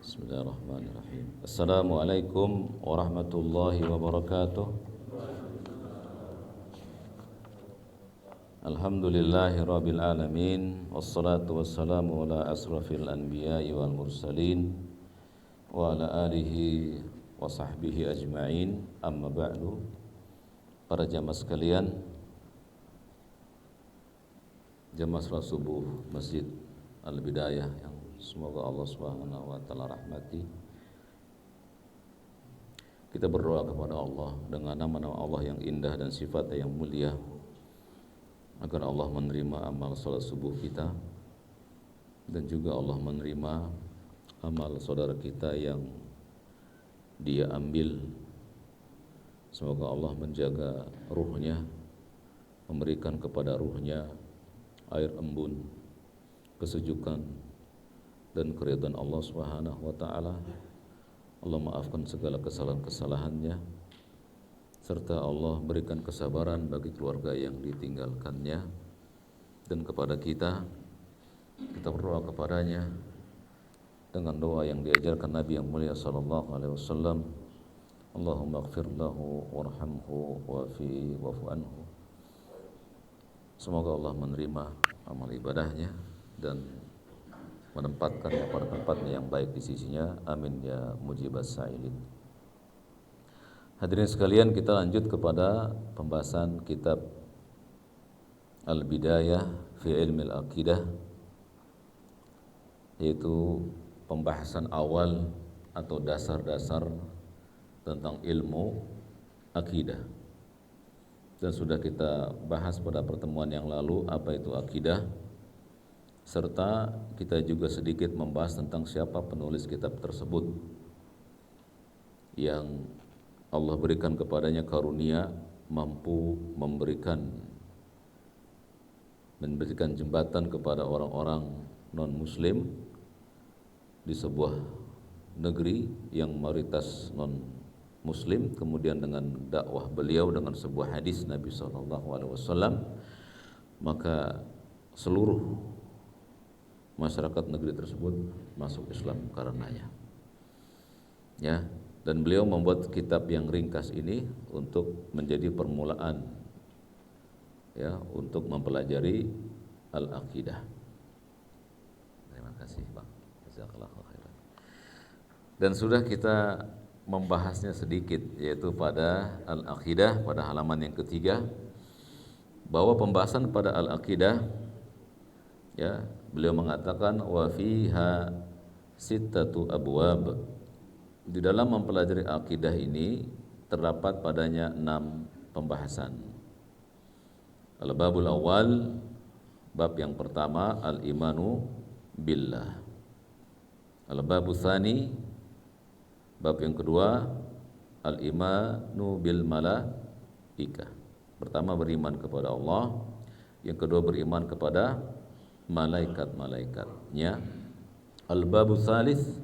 Bismillahirrahmanirrahim. Assalamualaikum warahmatullahi wabarakatuh. Alhamdulillahi rabbil alamin. Wassalatu wassalamu ala asrafil anbiya'i wal mursalin wa ala alihi wa sahbihi ajma'in. Amma ba'du. Para jamaah sekalian, jamaah salat subuh Masjid Al-Bidayah yang semoga Allah Subhanahu wa taala rahmati. Kita berdoa kepada Allah dengan nama-nama Allah yang indah dan sifatnya yang mulia, agar Allah menerima amal salat subuh kita dan juga Allah menerima amal saudara kita yang dia ambil. Semoga Allah menjaga ruhnya, memberikan kepada ruhnya air embun, kesejukan dan keridhaan Allah Subhanahu wa taala. Allah maafkan segala kesalahan-kesalahannya, serta Allah berikan kesabaran bagi keluarga yang ditinggalkannya. Dan kepada kita berdoa kepadanya dengan doa yang diajarkan Nabi yang mulia sallallahu alaihi wasallam. Allahumma ighfir lahu warhamhu wa'fi wa'fu anhu. Semoga Allah menerima amal ibadahnya dan menempatkannya pada tempatnya yang baik di sisinya. Amin ya mujibas sa'ilin. Hadirin sekalian, kita lanjut kepada pembahasan kitab Al-Bidayah fi Ilmi Al-Aqidah, yaitu pembahasan awal atau dasar-dasar tentang ilmu akidah. Dan sudah kita bahas pada pertemuan yang lalu apa itu akidah, serta kita juga sedikit membahas tentang siapa penulis kitab tersebut yang Allah berikan kepadanya karunia mampu memberikan jembatan kepada orang-orang non-muslim di sebuah negeri yang mayoritas non-muslim. Kemudian dengan dakwah beliau dengan sebuah hadis Nabi SAW, maka seluruh masyarakat negeri tersebut masuk Islam karenanya. Ya, dan beliau membuat kitab yang ringkas ini untuk menjadi permulaan, ya, untuk mempelajari al-aqidah. Terima kasih, Bang. Jazakallahu khairan. Dan sudah kita membahasnya sedikit, yaitu pada al-aqidah pada halaman yang ketiga, bahwa pembahasan pada al-aqidah, ya, beliau mengatakan wa fiha sittatu abwab. Di dalam mempelajari akidah ini terdapat padanya 6 pembahasan. Al-babul awal, bab yang pertama al-imanu billah. Al-babul tsani, bab yang kedua al-imanu bil malaikah. Pertama beriman kepada Allah, yang kedua beriman kepada malaikat-malaikatnya. Al-babu tsalits,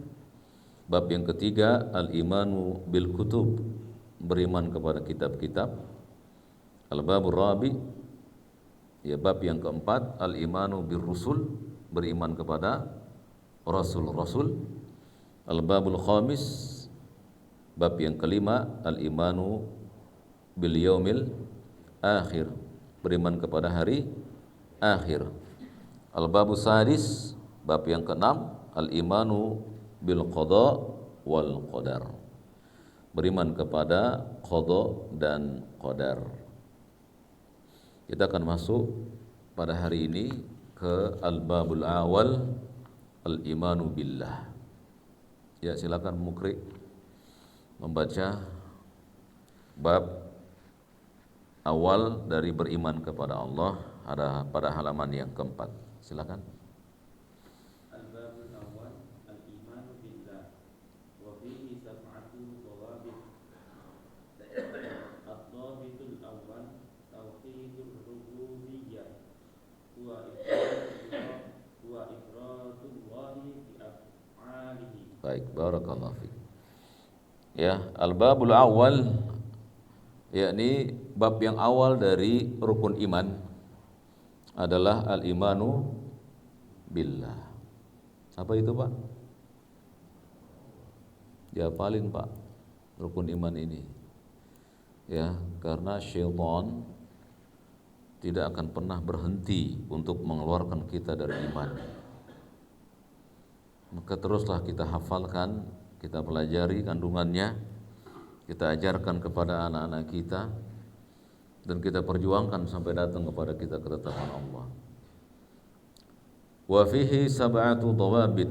bab yang ketiga al-imanu bil kutub, beriman kepada kitab-kitab. Al-babu rabi, ya, bab yang keempat al-imanu bir rusul, beriman kepada rasul-rasul. Al-babul khamis, bab yang kelima al-imanu bil yaumil akhir, beriman kepada hari akhir. Al-babu sadis, bab yang keenam al-imanu bil qada wal qadar, beriman kepada qada dan qadar. Kita akan masuk pada hari ini ke al-babul awal, al-imanu billah. Ya, silakan Mukri membaca bab awal dari beriman kepada Allah, ada pada halaman yang keempat. Silakan. Al-babul awal al-imanu billah wa fihi sab'atu dhawabit. Ad-dhabitul awal tauhidur rububiyyah wa ifradullahi bi af'alihi. Baik, barakallahu fiik. Ya, al-babul awal, yakni bab yang awal dari rukun iman adalah al-imanu billah. Apa itu, Pak? Dihafalin Pak, rukun iman ini. Ya, karena syaitan tidak akan pernah berhenti untuk mengeluarkan kita dari iman. Maka teruslah kita hafalkan, kita pelajari kandungannya, kita ajarkan kepada anak-anak kita, dan kita perjuangkan sampai datang kepada kita ketetapan Allah. Wa fihi sab'atu dawabit.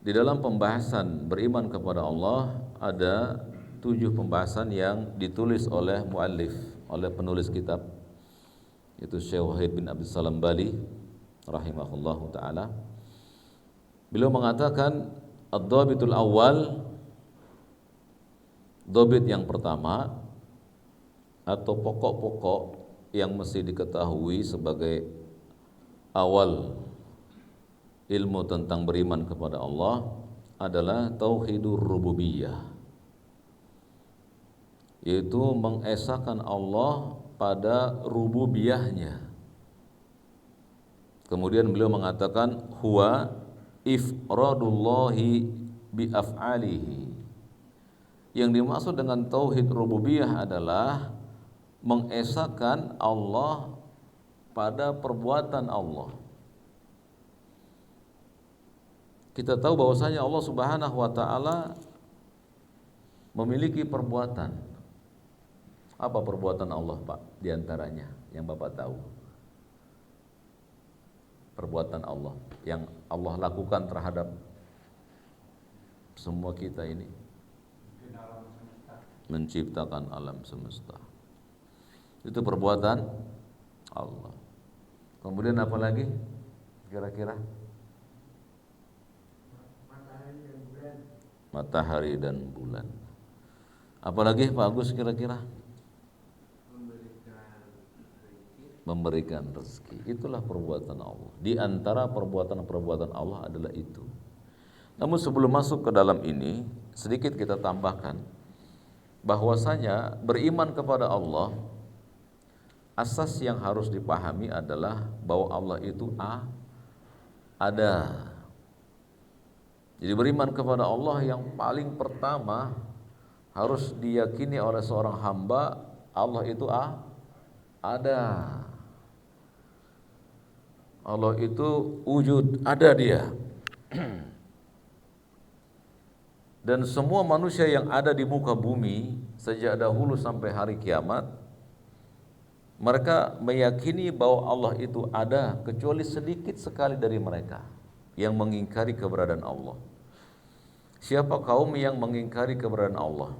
Di dalam pembahasan beriman kepada Allah ada 7 pembahasan yang ditulis oleh muallif, oleh penulis kitab, yaitu Syekh Wahid bin Abdul Salam Bali rahimahullahu taala. Beliau mengatakan ad-dhabitul awal, dhabit yang pertama atau pokok-pokok yang mesti diketahui sebagai awal ilmu tentang beriman kepada Allah adalah tauhidur rububiyah, yaitu mengesahkan Allah pada rububiyahnya. Kemudian beliau mengatakan huwa ifradullahi bi af'alihi. Yang dimaksud dengan tauhid rububiyah adalah mengesahkan Allah pada perbuatan Allah. Kita tahu bahwasanya Allah Subhanahu wa taala memiliki perbuatan. Apa perbuatan Allah, Pak? Di antaranya yang Bapak tahu. Perbuatan Allah yang Allah lakukan terhadap semua kita ini. Menciptakan alam semesta. Itu perbuatan Allah. Kemudian apa lagi? Kira-kira? Matahari dan bulan. Apalagi Pak Agus kira-kira? Memberikan rezeki. Itulah perbuatan Allah. Di antara perbuatan-perbuatan Allah adalah itu. Namun sebelum masuk ke dalam ini, sedikit kita tambahkan bahwasanya beriman kepada Allah, asas yang harus dipahami adalah bahwa Allah itu ada. Jadi beriman kepada Allah yang paling pertama harus diyakini oleh seorang hamba, Allah itu ada. Allah itu wujud, ada Dia. Dan semua manusia yang ada di muka bumi sejak dahulu sampai hari kiamat, mereka meyakini bahwa Allah itu ada, kecuali sedikit sekali dari mereka yang mengingkari keberadaan Allah. Siapa kaum yang mengingkari keberadaan Allah?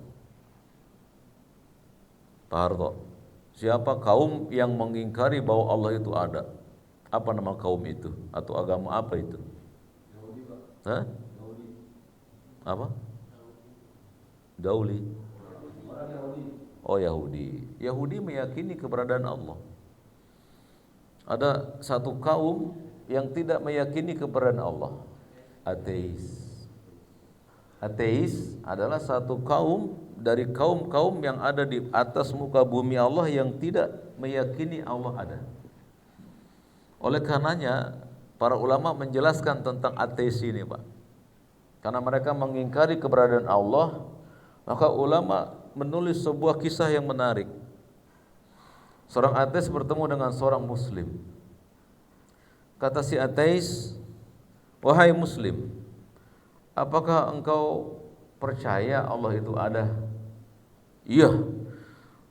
Pak Harto, siapa kaum yang mengingkari bahwa Allah itu ada? Apa nama kaum itu? Atau agama apa itu? Yahudi, Pak. Hah? Yahudi. Apa? Dauli. Orang Yahudi. Oh, Yahudi. Yahudi meyakini keberadaan Allah. Ada satu kaum yang tidak meyakini keberadaan Allah, ateis. Ateis adalah satu kaum dari kaum-kaum yang ada di atas muka bumi Allah yang tidak meyakini Allah ada. Oleh karenanya para ulama menjelaskan tentang ateis ini, Pak. Karena mereka mengingkari keberadaan Allah, maka ulama menulis sebuah kisah yang menarik. Seorang ateis bertemu dengan seorang muslim. Kata si ateis, "Wahai muslim, apakah engkau percaya Allah itu ada?" "Iya."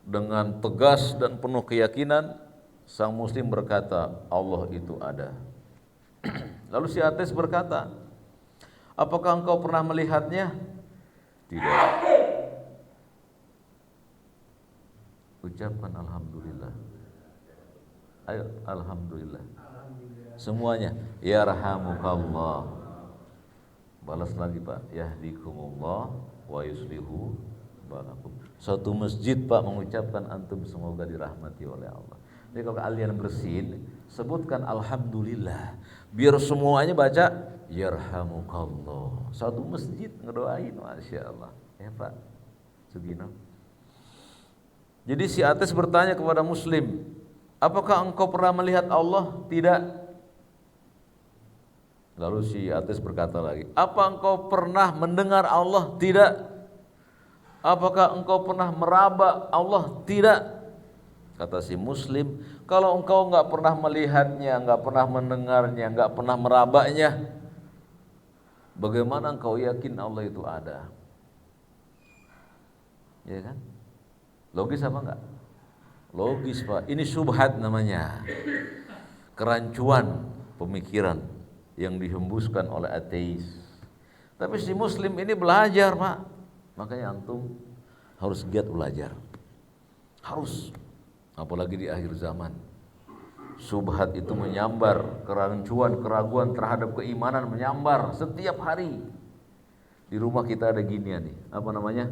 Dengan tegas dan penuh keyakinan, sang muslim berkata, "Allah itu ada." Lalu si ateis berkata, "Apakah engkau pernah melihatnya?" "Tidak." Ucapkan alhamdulillah. Ayo, alhamdulillah. Semuanya, yarhamukallah. Balas lagi, Pak. Yahdikumullah wa yuslihu balakum. Satu masjid, Pak, mengucapkan antum semoga dirahmati oleh Allah. Jadi kalau kalian bersin, sebutkan alhamdulillah. Biar semuanya baca yarhamukallah. Satu masjid ngedoain, Masya Allah. Ya, Pak Sugino. Jadi si ateis bertanya kepada muslim, "Apakah engkau pernah melihat Allah?" "Tidak." Lalu si ateis berkata lagi, apa engkau pernah mendengar Allah? Tidak. Apakah engkau pernah meraba Allah? Tidak. Kata si muslim, kalau engkau nggak pernah melihatnya, nggak pernah mendengarnya, nggak pernah merabanya, bagaimana engkau yakin Allah itu ada? Ya kan? Logis apa enggak? Logis Pak, ini syubhat namanya. Kerancuan pemikiran yang dihembuskan oleh ateis. Tapi si muslim ini belajar Pak. Makanya antum harus giat belajar. Harus. Apalagi di akhir zaman. Syubhat itu menyambar, kerancuan, keraguan terhadap keimanan menyambar setiap hari. Di rumah kita ada ginian nih, apa namanya?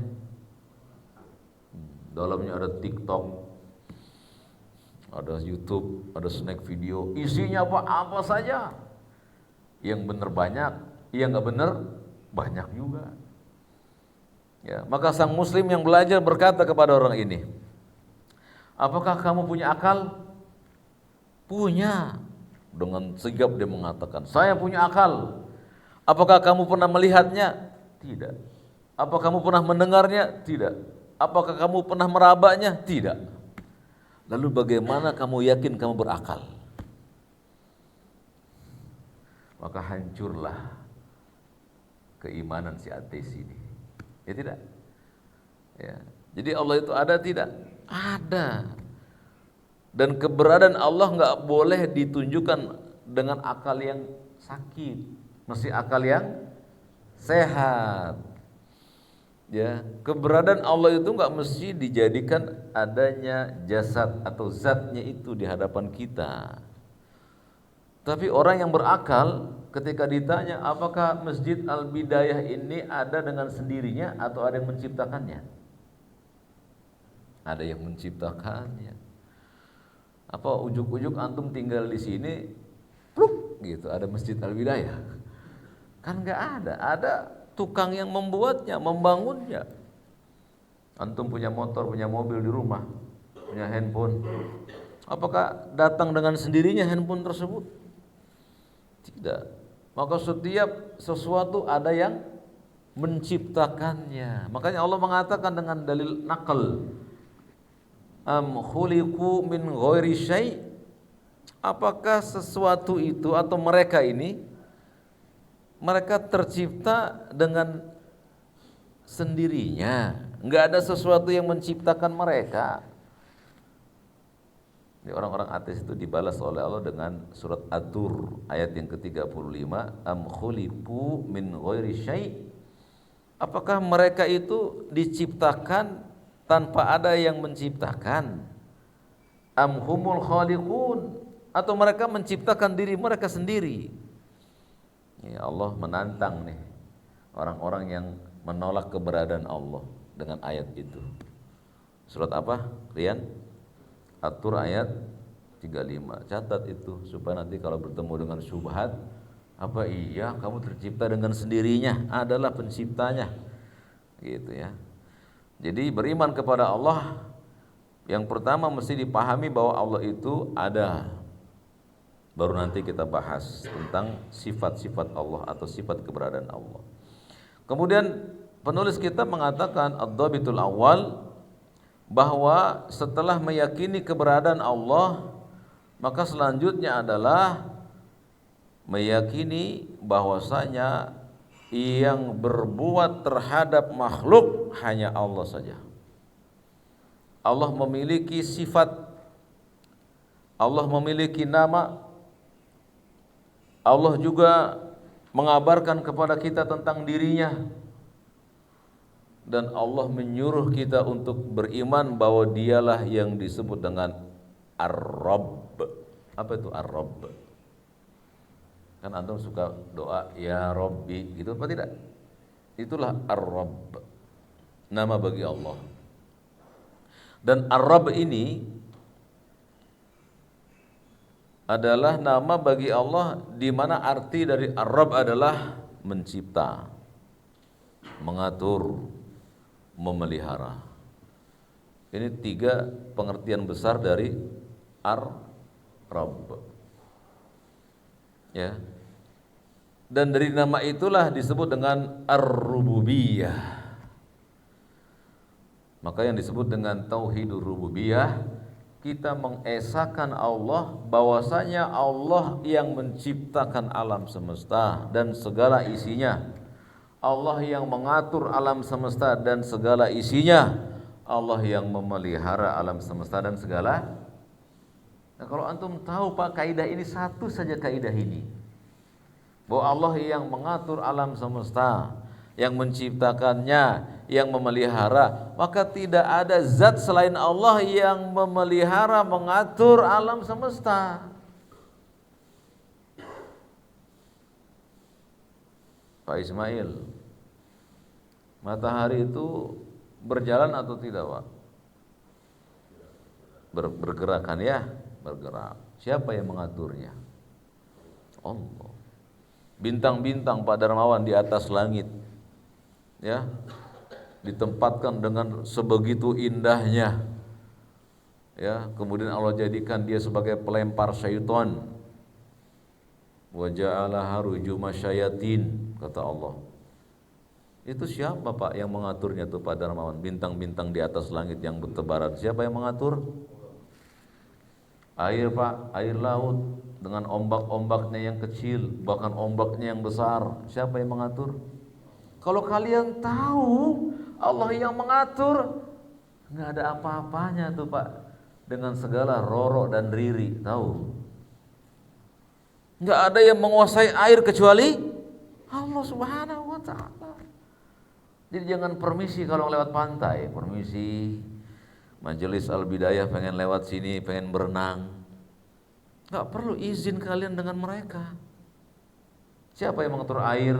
Dalamnya ada TikTok, ada YouTube, ada snack video, isinya apa saja. Yang benar banyak, yang nggak benar banyak juga. Ya, maka sang muslim yang belajar berkata kepada orang ini, apakah kamu punya akal? Punya. Dengan sigap dia mengatakan, saya punya akal. Apakah kamu pernah melihatnya? Tidak. Apakah kamu pernah mendengarnya? Tidak. Apakah kamu pernah merabanya? Tidak. Lalu bagaimana kamu yakin kamu berakal? Maka hancurlah keimanan si ateis ini. Ya tidak? Ya. Jadi Allah itu ada tidak? Ada. Dan keberadaan Allah nggak boleh ditunjukkan dengan akal yang sakit, mesti akal yang sehat. Ya, keberadaan Allah itu nggak mesti dijadikan adanya jasad atau zatnya itu di hadapan kita. Tapi orang yang berakal ketika ditanya apakah Masjid Al-Bidayah ini ada dengan sendirinya atau ada yang menciptakannya? Ada yang menciptakannya. Apa ujuk-ujuk antum tinggal di sini, pluk gitu, ada Masjid Al-Bidayah? Kan nggak ada. Ada tukang yang membuatnya, membangunnya. Antum punya motor, punya mobil di rumah, punya handphone. Apakah datang dengan sendirinya handphone tersebut? Tidak. Maka setiap sesuatu ada yang menciptakannya. Makanya Allah mengatakan dengan dalil nakal, am khuliqu min ghairi syai', apakah sesuatu itu atau mereka ini mereka tercipta dengan sendirinya, enggak ada sesuatu yang menciptakan mereka. Jadi orang-orang ateis itu dibalas oleh Allah dengan surat At-Tur ayat yang ke-35, am khuliqu min ghairi syai', apakah mereka itu diciptakan tanpa ada yang menciptakan? Am humul khaliqun, atau mereka menciptakan diri mereka sendiri? Ya, Allah menantang nih orang-orang yang menolak keberadaan Allah dengan ayat itu. Surat apa, Rian? At-Tur ayat 35. Catat itu supaya nanti kalau bertemu dengan syubhat, apa iya kamu tercipta dengan sendirinya? Adalah penciptanya. Gitu ya. Jadi beriman kepada Allah, yang pertama mesti dipahami bahwa Allah itu ada. Baru nanti kita bahas tentang sifat-sifat Allah atau sifat keberadaan Allah. Kemudian penulis kita mengatakan ad-dhabitul awal, bahwa setelah meyakini keberadaan Allah, maka selanjutnya adalah meyakini bahwasanya yang berbuat terhadap makhluk hanya Allah saja. Allah memiliki sifat, Allah memiliki nama, Allah juga mengabarkan kepada kita tentang dirinya, dan Allah menyuruh kita untuk beriman bahwa dialah yang disebut dengan Ar-Rabb. Apa itu Ar-Rabb? Kan antum suka doa ya Rabbi, gitu apa tidak? Itulah Ar-Rabb, nama bagi Allah. Dan Ar-Rabb ini adalah nama bagi Allah, di mana arti dari Ar-Rabb adalah mencipta, mengatur, memelihara. Ini 3 pengertian besar dari Ar-Rabb. Ya. Dan dari nama itulah disebut dengan ar-rububiyah. Maka yang disebut dengan tauhidur rububiyah, kita mengesahkan Allah bahwasanya Allah yang menciptakan alam semesta dan segala isinya. Allah yang mengatur alam semesta dan segala isinya. Allah yang memelihara alam semesta dan segala. Nah, kalau antum tahu Pak kaidah ini, satu saja kaidah ini, bahwa Allah yang mengatur alam semesta, yang menciptakannya, yang memelihara, maka tidak ada zat selain Allah yang memelihara, mengatur alam semesta. Pak Ismail, matahari itu berjalan atau tidak, Pak? Bergerak kan ya? Bergerak. Siapa yang mengaturnya? Allah. Bintang-bintang Pak Darmawan di atas langit, ya, ditempatkan dengan sebegitu indahnya, ya. Kemudian Allah jadikan dia sebagai pelempar syaitan. Wa ja'alaha rujuma syayatin, kata Allah. Itu siapa Pak yang mengaturnya tuh Pak Darmawan? Bintang-bintang di atas langit yang bertebaran, siapa yang mengatur? Air Pak, air laut dengan ombak-ombaknya yang kecil, bahkan ombaknya yang besar, siapa yang mengatur? Kalau kalian tahu Allah yang mengatur, nggak ada apa-apanya tuh Pak dengan segala roro dan riri, tahu? Nggak ada yang menguasai air kecuali Allah Subhanahu wa Ta'ala. Jadi jangan permisi kalau lewat pantai, permisi Majelis Al-Bidayah pengen lewat sini, pengen berenang, nggak perlu izin kalian dengan mereka. Siapa yang mengatur air?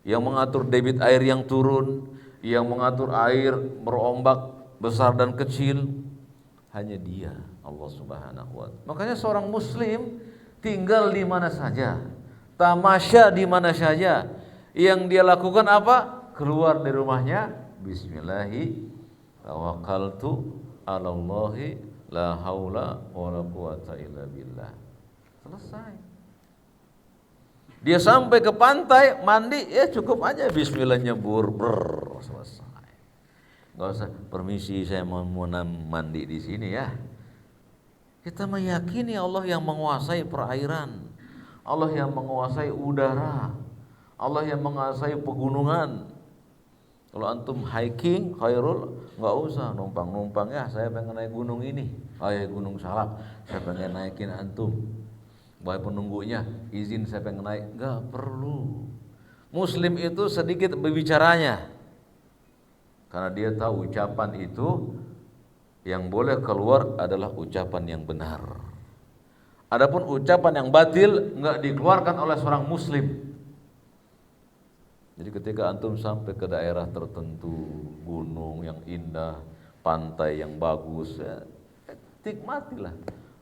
Yang mengatur debit air yang turun, yang mengatur air berombak besar dan kecil, hanya Dia, Allah Subhanahu wa Ta'ala. Makanya seorang muslim tinggal di mana saja, tamasya di mana saja, yang dia lakukan apa? Keluar dari rumahnya, bismillahi tawakkaltu 'alallahi la haula wala quwata illa billah. Selesai. Dia sampai ke pantai, mandi, ya cukup aja bismillah nyebur, selesai. Enggak usah permisi saya mau mandi di sini ya. Kita meyakini Allah yang menguasai perairan, Allah yang menguasai udara, Allah yang menguasai pegunungan. Kalau antum hiking khairul, nggak usah numpang-numpang, ya saya pengen naik gunung ini, gunung Salak, saya pengen naikin antum. Baik penunggunya izin saya pengen naik, nggak perlu. Muslim itu sedikit berbicaranya, karena dia tahu ucapan itu yang boleh keluar adalah ucapan yang benar. Adapun ucapan yang batil nggak dikeluarkan oleh seorang muslim. Jadi ketika antum sampai ke daerah tertentu, gunung yang indah, pantai yang bagus, ya, nikmatilah,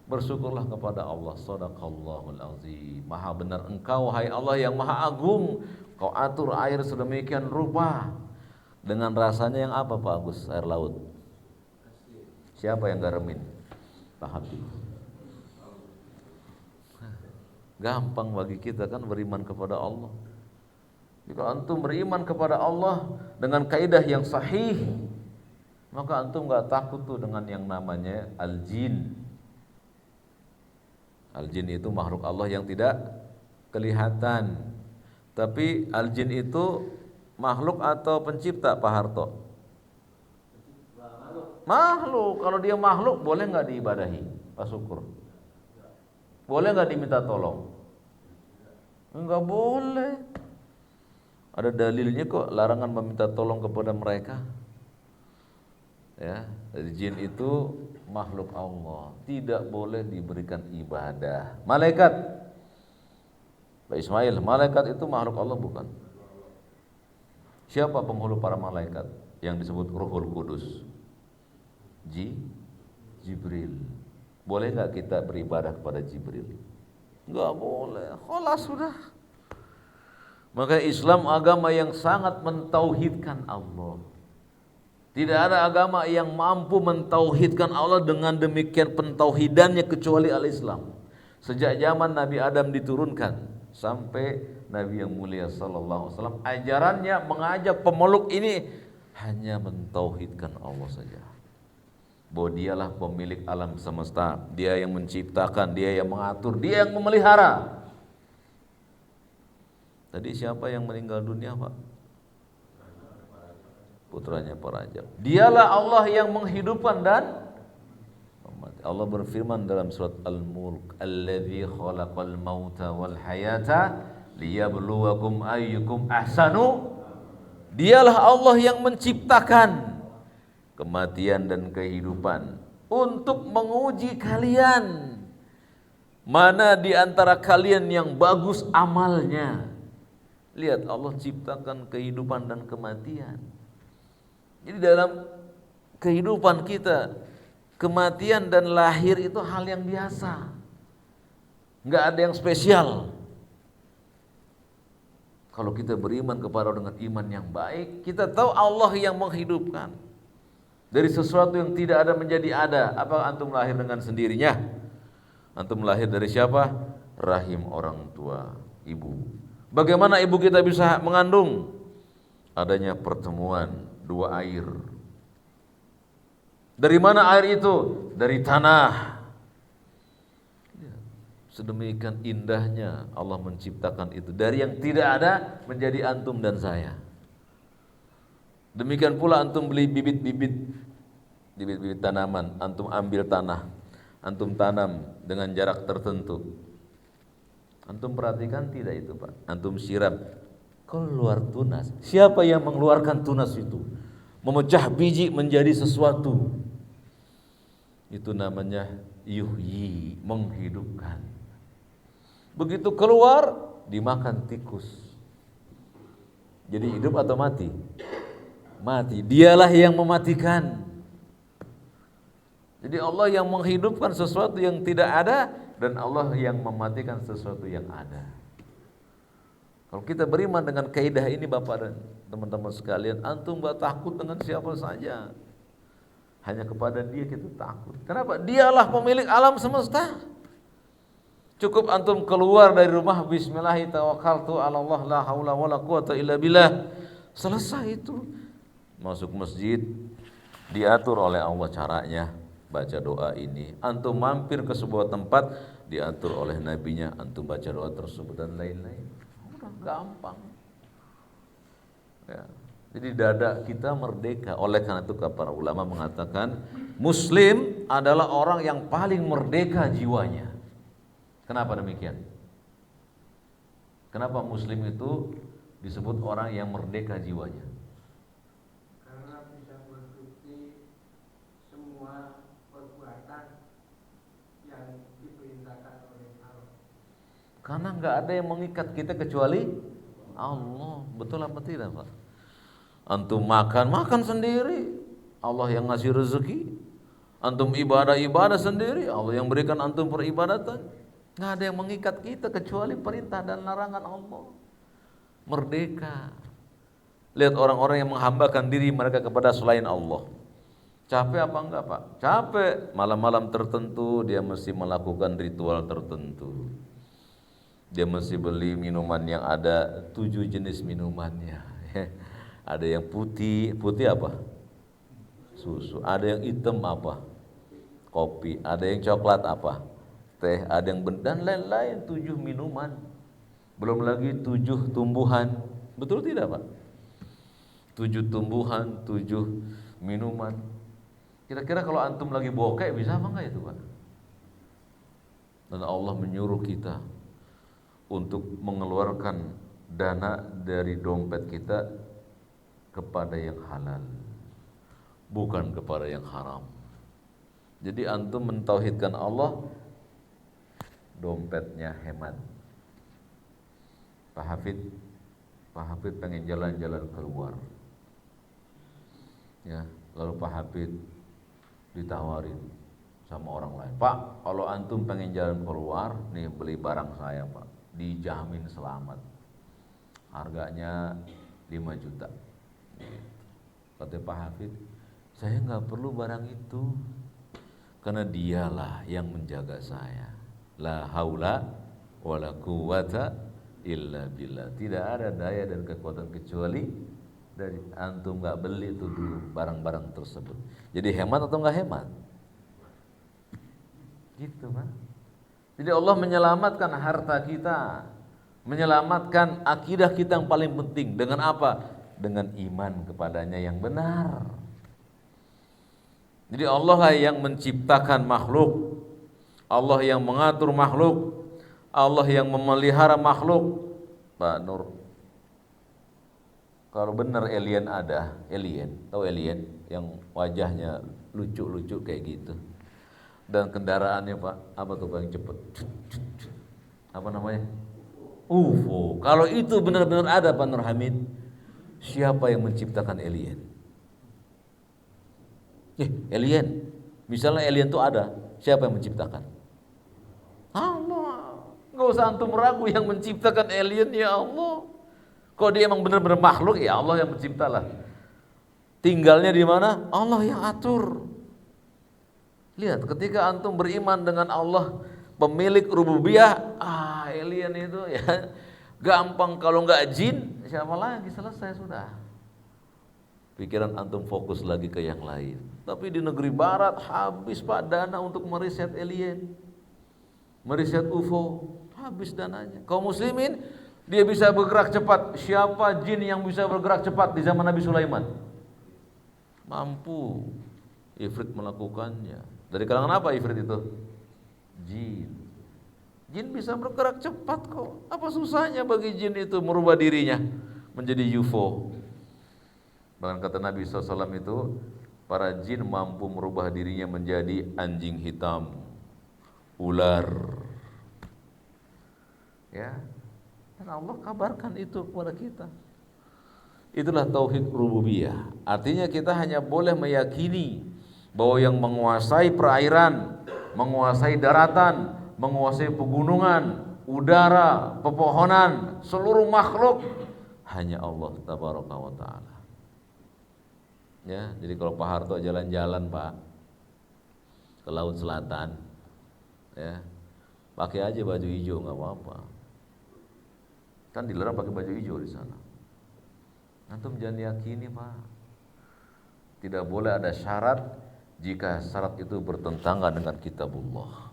bersyukurlah kepada Allah. Shadaqallahul azim. Maha benar Engkau, hai Allah yang maha agung. Kau atur air sedemikian rupa. Dengan rasanya yang apa Pak Agus? Air laut. Siapa yang garemin? Pak Habib. Gampang bagi kita kan beriman kepada Allah. Jika antum beriman kepada Allah dengan kaidah yang sahih, maka antum gak takut tuh dengan yang namanya al-jin. Al-jin itu makhluk Allah yang tidak kelihatan. Tapi al-jin itu makhluk atau pencipta Pak Harto? Makhluk. Kalau dia makhluk boleh gak diibadahi Pak Syukur? Boleh gak diminta tolong? Enggak boleh. Ada dalilnya kok larangan meminta tolong kepada mereka. Ya, jadi jin itu makhluk Allah, tidak boleh diberikan ibadah. Malaikat, Pak Ismail, malaikat itu makhluk Allah bukan? Siapa penghulu para malaikat yang disebut Ruhul Kudus? Jibril. Boleh nggak kita beribadah kepada Jibril? Nggak boleh. Khalas sudah. Maka Islam agama yang sangat mentauhidkan Allah. Tidak ada agama yang mampu mentauhidkan Allah dengan demikian pentauhidannya kecuali al-Islam. Sejak zaman Nabi Adam diturunkan Sampai Nabi yang mulia sallallahu alaihi wasallam ajarannya mengajak pemeluk ini hanya mentauhidkan Allah saja. Bahwa dialah pemilik alam semesta, dia yang menciptakan, dia yang mengatur, dia yang memelihara. Tadi siapa yang meninggal dunia, Pak? Putranya para Rajab. Dialah Allah yang menghidupkan dan memati. Allah berfirman dalam surat Al-Mulk, "Alladzi khalaqal mauta wal hayata liyabluwakum ayyukum ahsanu." Dialah Allah yang menciptakan kematian dan kehidupan untuk menguji kalian. Mana di antara kalian yang bagus amalnya? Lihat, Allah ciptakan kehidupan dan kematian. Jadi dalam kehidupan kita, kematian dan lahir itu hal yang biasa. Enggak ada yang spesial. Kalau kita beriman kepada dengan iman yang baik, kita tahu Allah yang menghidupkan. Dari sesuatu yang tidak ada menjadi ada. Apa antum lahir dengan sendirinya? Antum lahir dari siapa? Rahim orang tua, ibu. Bagaimana ibu kita bisa mengandung? Adanya pertemuan dua air. Dari mana air itu? Dari tanah. Sedemikian indahnya Allah menciptakan itu. Dari yang tidak ada menjadi antum dan saya. Demikian pula antum beli bibit-bibit tanaman, antum ambil tanah, antum tanam dengan jarak tertentu. Antum perhatikan tidak itu, Pak? Antum siram, keluar tunas. Siapa yang mengeluarkan tunas itu? Memecah biji menjadi sesuatu. Itu namanya yuhyi, menghidupkan. Begitu keluar, dimakan tikus. Jadi hidup atau mati? Mati. Dialah yang mematikan. Jadi Allah yang menghidupkan sesuatu yang tidak ada, dan Allah yang mematikan sesuatu yang ada. Kalau kita beriman dengan kaidah ini, Bapak dan teman-teman sekalian, antum gak takut dengan siapa saja. Hanya kepada Dia kita takut. Kenapa? Dialah pemilik alam semesta. Cukup antum keluar dari rumah, bismillahi tawakkaltu 'ala Allah la haula wala quwata illa billah. Selesai itu. Masuk masjid, diatur oleh Allah caranya. Baca doa ini. Antum mampir ke sebuah tempat, diatur oleh nabinya, antum baca doa tersebut dan lain-lain. Udah gampang. Ya. Jadi dada kita merdeka. Oleh karena itu para ulama mengatakan Muslim adalah orang yang paling merdeka jiwanya. Kenapa demikian? Kenapa Muslim itu disebut orang yang merdeka jiwanya? Karena bisa mengikuti semua perbuatan yang diperintahkan oleh Allah. Karena nggak ada yang mengikat kita kecuali Allah. Betul apa tidak, Pak? Antum makan sendiri, Allah yang ngasih rezeki. Antum ibadah sendiri, Allah yang berikan antum peribadatan. Nggak ada yang mengikat kita kecuali perintah dan larangan Allah. Merdeka. Lihat orang-orang yang menghambakan diri mereka kepada selain Allah. Capek apa enggak, Pak? Capek. Malam-malam tertentu dia mesti melakukan ritual tertentu. Dia mesti beli minuman yang ada 7 jenis minumannya. Ada yang putih apa? Susu. Ada yang hitam apa? Kopi. Ada yang coklat apa? Teh. Ada yang dan lain-lain. 7 minuman. Belum lagi 7 tumbuhan. Betul tidak, Pak? 7 tumbuhan, 7 minuman. Kira-kira kalau antum lagi bokeh bisa apa enggak itu, Pak? Dan Allah menyuruh kita untuk mengeluarkan dana dari dompet kita kepada yang halal, bukan kepada yang haram. Jadi antum mentauhidkan Allah, dompetnya hemat. Pak Hafid pengen jalan-jalan keluar, ya, lalu Pak Hafid ditawarin sama orang lain, Pak, kalau antum pengen jalan keluar, nih beli barang saya, Pak, dijamin selamat, harganya 5 juta. Kata Pak Hafid, saya nggak perlu barang itu, karena dialah yang menjaga saya. La haula wala quwata illa billah. Tidak ada daya dan kekuatan kecuali dari antum nggak beli itu dulu barang-barang tersebut. Jadi hemat atau nggak hemat? Gitu Pak. Jadi Allah menyelamatkan harta kita, menyelamatkan akidah kita yang paling penting. Dengan apa? Dengan iman kepadanya yang benar. Jadi Allah lah yang menciptakan makhluk, Allah yang mengatur makhluk, Allah yang memelihara makhluk. Pak Nur, kalau benar alien ada, alien, tahu alien yang wajahnya lucu-lucu kayak gitu, dan kendaraannya Pak, apa tuh paling cepat? Apa namanya? UFO. Kalau itu benar-benar ada Pak Nur Hamid, siapa yang menciptakan alien? Alien. Misalnya alien itu ada, siapa yang menciptakan? Allah. Enggak usah antum ragu yang menciptakan alien ya Allah. Kalau dia emang benar-benar makhluk ya Allah yang menciptalah. Tinggalnya di mana? Allah yang atur. Lihat, ketika antum beriman dengan Allah pemilik rububiyah, alien itu ya gampang. Kalau enggak jin, siapa lagi? Selesai sudah. Pikiran antum fokus lagi ke yang lain. Tapi di negeri barat habis Pak dana untuk meriset alien, meriset UFO, habis dananya. Kaum muslimin dia bisa bergerak cepat. Siapa jin yang bisa bergerak cepat di zaman Nabi Sulaiman? Mampu. Ifrit melakukannya. Dari kalangan apa Ifrit itu? Jin. Jin bisa bergerak cepat kok. Apa susahnya bagi jin itu merubah dirinya menjadi UFO? Bahkan kata Nabi SAW itu, para jin mampu merubah dirinya menjadi anjing hitam, ular. Ya, dan Allah kabarkan itu kepada kita. Itulah tauhid rububiyah. Artinya kita hanya boleh meyakini bahwa yang menguasai perairan, menguasai daratan, menguasai pegunungan, udara, pepohonan, seluruh makhluk hanya Allah tabaraka wa ta'ala. Ya, jadi kalau Pak Harto jalan-jalan Pak ke Laut Selatan, ya pakai aja baju hijau nggak apa-apa. Kan dilarang pakai baju hijau di sana. Antum jangan yakini Pak. Tidak boleh ada syarat jika syarat itu bertentangan dengan kitabullah.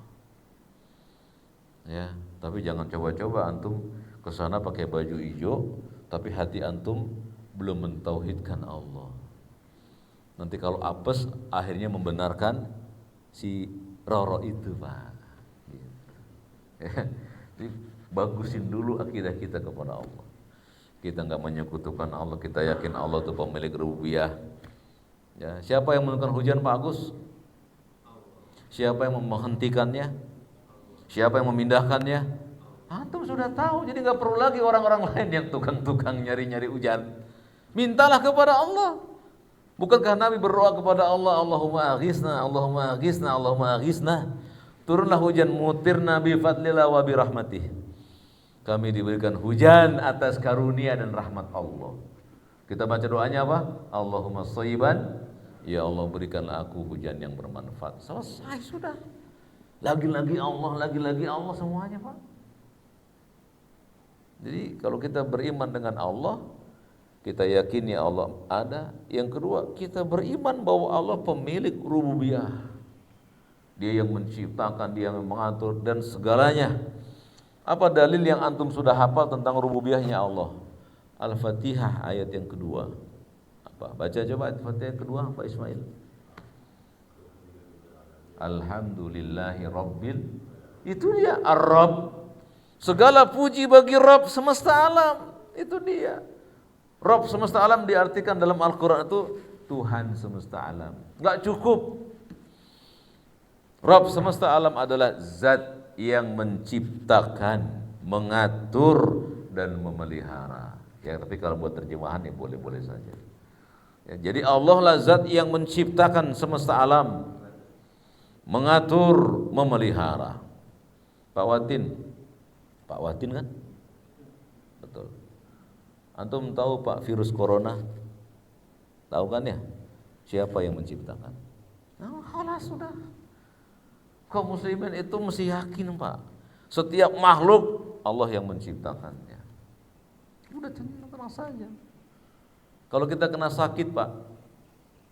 Ya, tapi jangan coba-coba antum ke sana pakai baju hijau, tapi hati antum belum mentauhidkan Allah. Nanti kalau apes akhirnya membenarkan si Roro itu Pak. Gitu. Ya. Jadi bagusin dulu akidah kita kepada Allah. Kita enggak menyekutukan Allah, kita yakin Allah itu pemilik rububiyah. Ya, siapa yang menurunkan hujan Pak Agus? Siapa yang menghentikannya? Siapa yang memindahkannya? Antum sudah tahu, jadi enggak perlu lagi orang-orang lain yang tukang-tukang nyari-nyari hujan. Mintalah kepada Allah. Bukankah Nabi berdoa kepada Allah, Allahumma aghisna, Allahumma aghisna, Allahumma aghisna. Turunlah hujan, mutirna bi fadlillah wa bi rahmatih. Kami diberikan hujan atas karunia dan rahmat Allah. Kita baca doanya apa? Allahumma shayyiban, ya Allah berikanlah aku hujan yang bermanfaat. Selesai sudah. Lagi-lagi Allah semuanya Pak. Jadi kalau kita beriman dengan Allah, kita yakini Allah ada. Yang kedua, kita beriman bahwa Allah pemilik rububiyah. Dia yang menciptakan, dia yang mengatur dan segalanya. Apa dalil yang antum sudah hafal tentang rububiyahnya Allah? Al-Fatihah ayat yang kedua. Apa? Baca coba Al-Fatihah yang kedua Pak Ismail. Alhamdulillahi Rabbil. Itu dia Ar-Rabb. Segala puji bagi Rabb semesta alam. Itu dia. Rabb semesta alam diartikan dalam Al-Quran itu Tuhan semesta alam. Enggak cukup. Rabb semesta alam adalah zat yang menciptakan, mengatur dan memelihara. Ya, tapi kalau buat terjemahan ya boleh-boleh saja. Ya, jadi Allah lah zat yang menciptakan semesta alam, mengatur, memelihara. Pak Watin kan? Betul. Antum tahu Pak virus corona? Tahu kan ya? Siapa yang menciptakan? Nah, halas sudah. Kaum muslimin itu mesti yakin Pak. Setiap makhluk Allah yang menciptakannya. Udah tenang saja. Kalau kita kena sakit Pak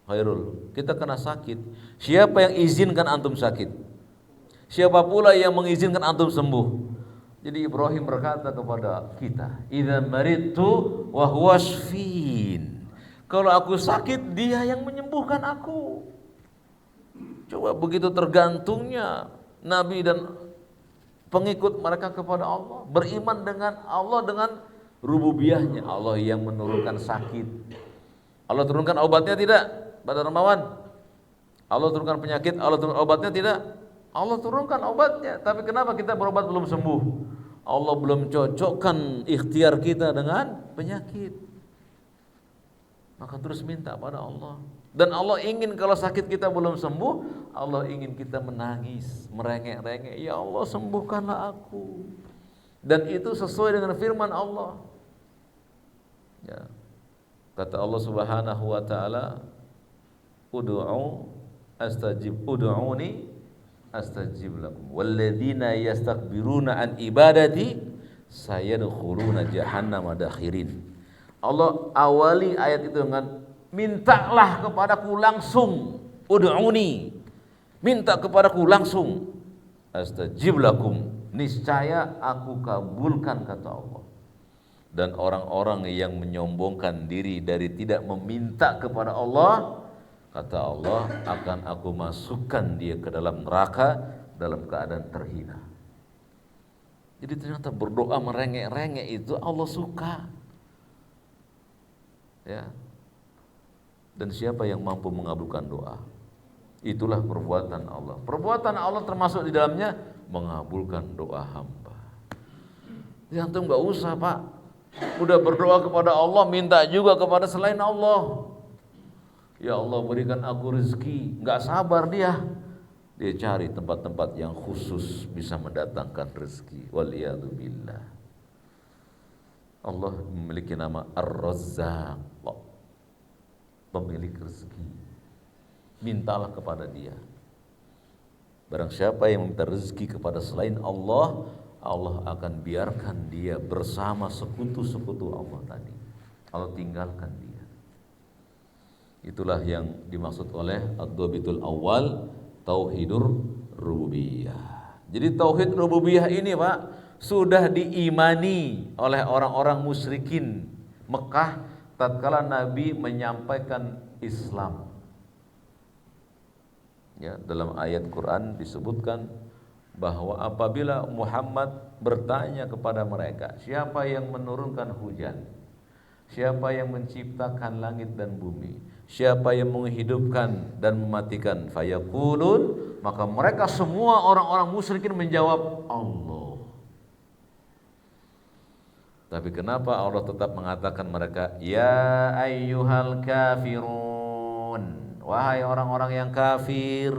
Khairul, kita kena sakit, siapa yang izinkan antum sakit? Siapa pula yang mengizinkan antum sembuh? Jadi Ibrahim berkata kepada kita, idza maridtu wa huwa yashfin. Kalau aku sakit, dia yang menyembuhkan aku. Coba begitu tergantungnya Nabi dan pengikut mereka kepada Allah, beriman dengan Allah dengan rububiyahnya. Allah yang menurunkan sakit. Allah turunkan obatnya tidak? Pada Ramawan, Allah turunkan penyakit, Allah turunkan obatnya tidak? Allah turunkan obatnya. Tapi kenapa kita berobat belum sembuh? Allah belum cocokkan ikhtiar kita dengan penyakit. Maka terus minta pada Allah. Dan Allah ingin kalau sakit kita belum sembuh, Allah ingin kita menangis, merengek-rengek, ya Allah sembuhkanlah aku. Dan itu sesuai dengan firman Allah. Ya. Kata Allah Subhanahu wa taala, ud'uni astajib lakum walladzina yastakbiruna an ibadati sayadkhuluna jahannama dakhirin. Allah awali ayat itu dengan mintalah kepadaku langsung, ud'uni, minta kepadaku langsung, astajib lakum, niscaya aku kabulkan, kata Allah. Dan orang-orang yang menyombongkan diri dari tidak meminta kepada Allah, kata Allah, akan aku masukkan dia ke dalam neraka dalam keadaan terhina. Jadi ternyata berdoa merengek-rengek itu Allah suka. Ya. Dan siapa yang mampu mengabulkan doa? Itulah perbuatan Allah. Perbuatan Allah termasuk di dalamnya mengabulkan doa hamba. Ya antum enggak usah, Pak. Udah berdoa kepada Allah, minta juga kepada selain Allah. Ya Allah berikan aku rezeki, nggak sabar dia cari tempat-tempat yang khusus bisa mendatangkan rezeki. Waliyadzubillah. Allah memiliki nama Ar-Razzaq, pemilik rezeki. Mintalah kepada dia. Barang siapa yang meminta rezeki kepada selain Allah, Allah akan biarkan dia bersama sekutu-sekutu Allah tadi. Allah tinggalkan dia. Itulah yang dimaksud oleh ad-dhabitul awal, tauhidur rububiyah. Jadi tauhid rububiyah ini Pak sudah diimani oleh orang-orang musyrikin Mekah tatkala Nabi menyampaikan Islam. Ya, dalam ayat Quran disebutkan bahwa apabila Muhammad bertanya kepada mereka, siapa yang menurunkan hujan? Siapa yang menciptakan langit dan bumi? Siapa yang menghidupkan dan mematikan? Fayaqulun, maka mereka semua orang-orang musyrikin menjawab Allah. Tapi kenapa Allah tetap mengatakan mereka ya ayyuhal kafirun, wahai orang-orang yang kafir?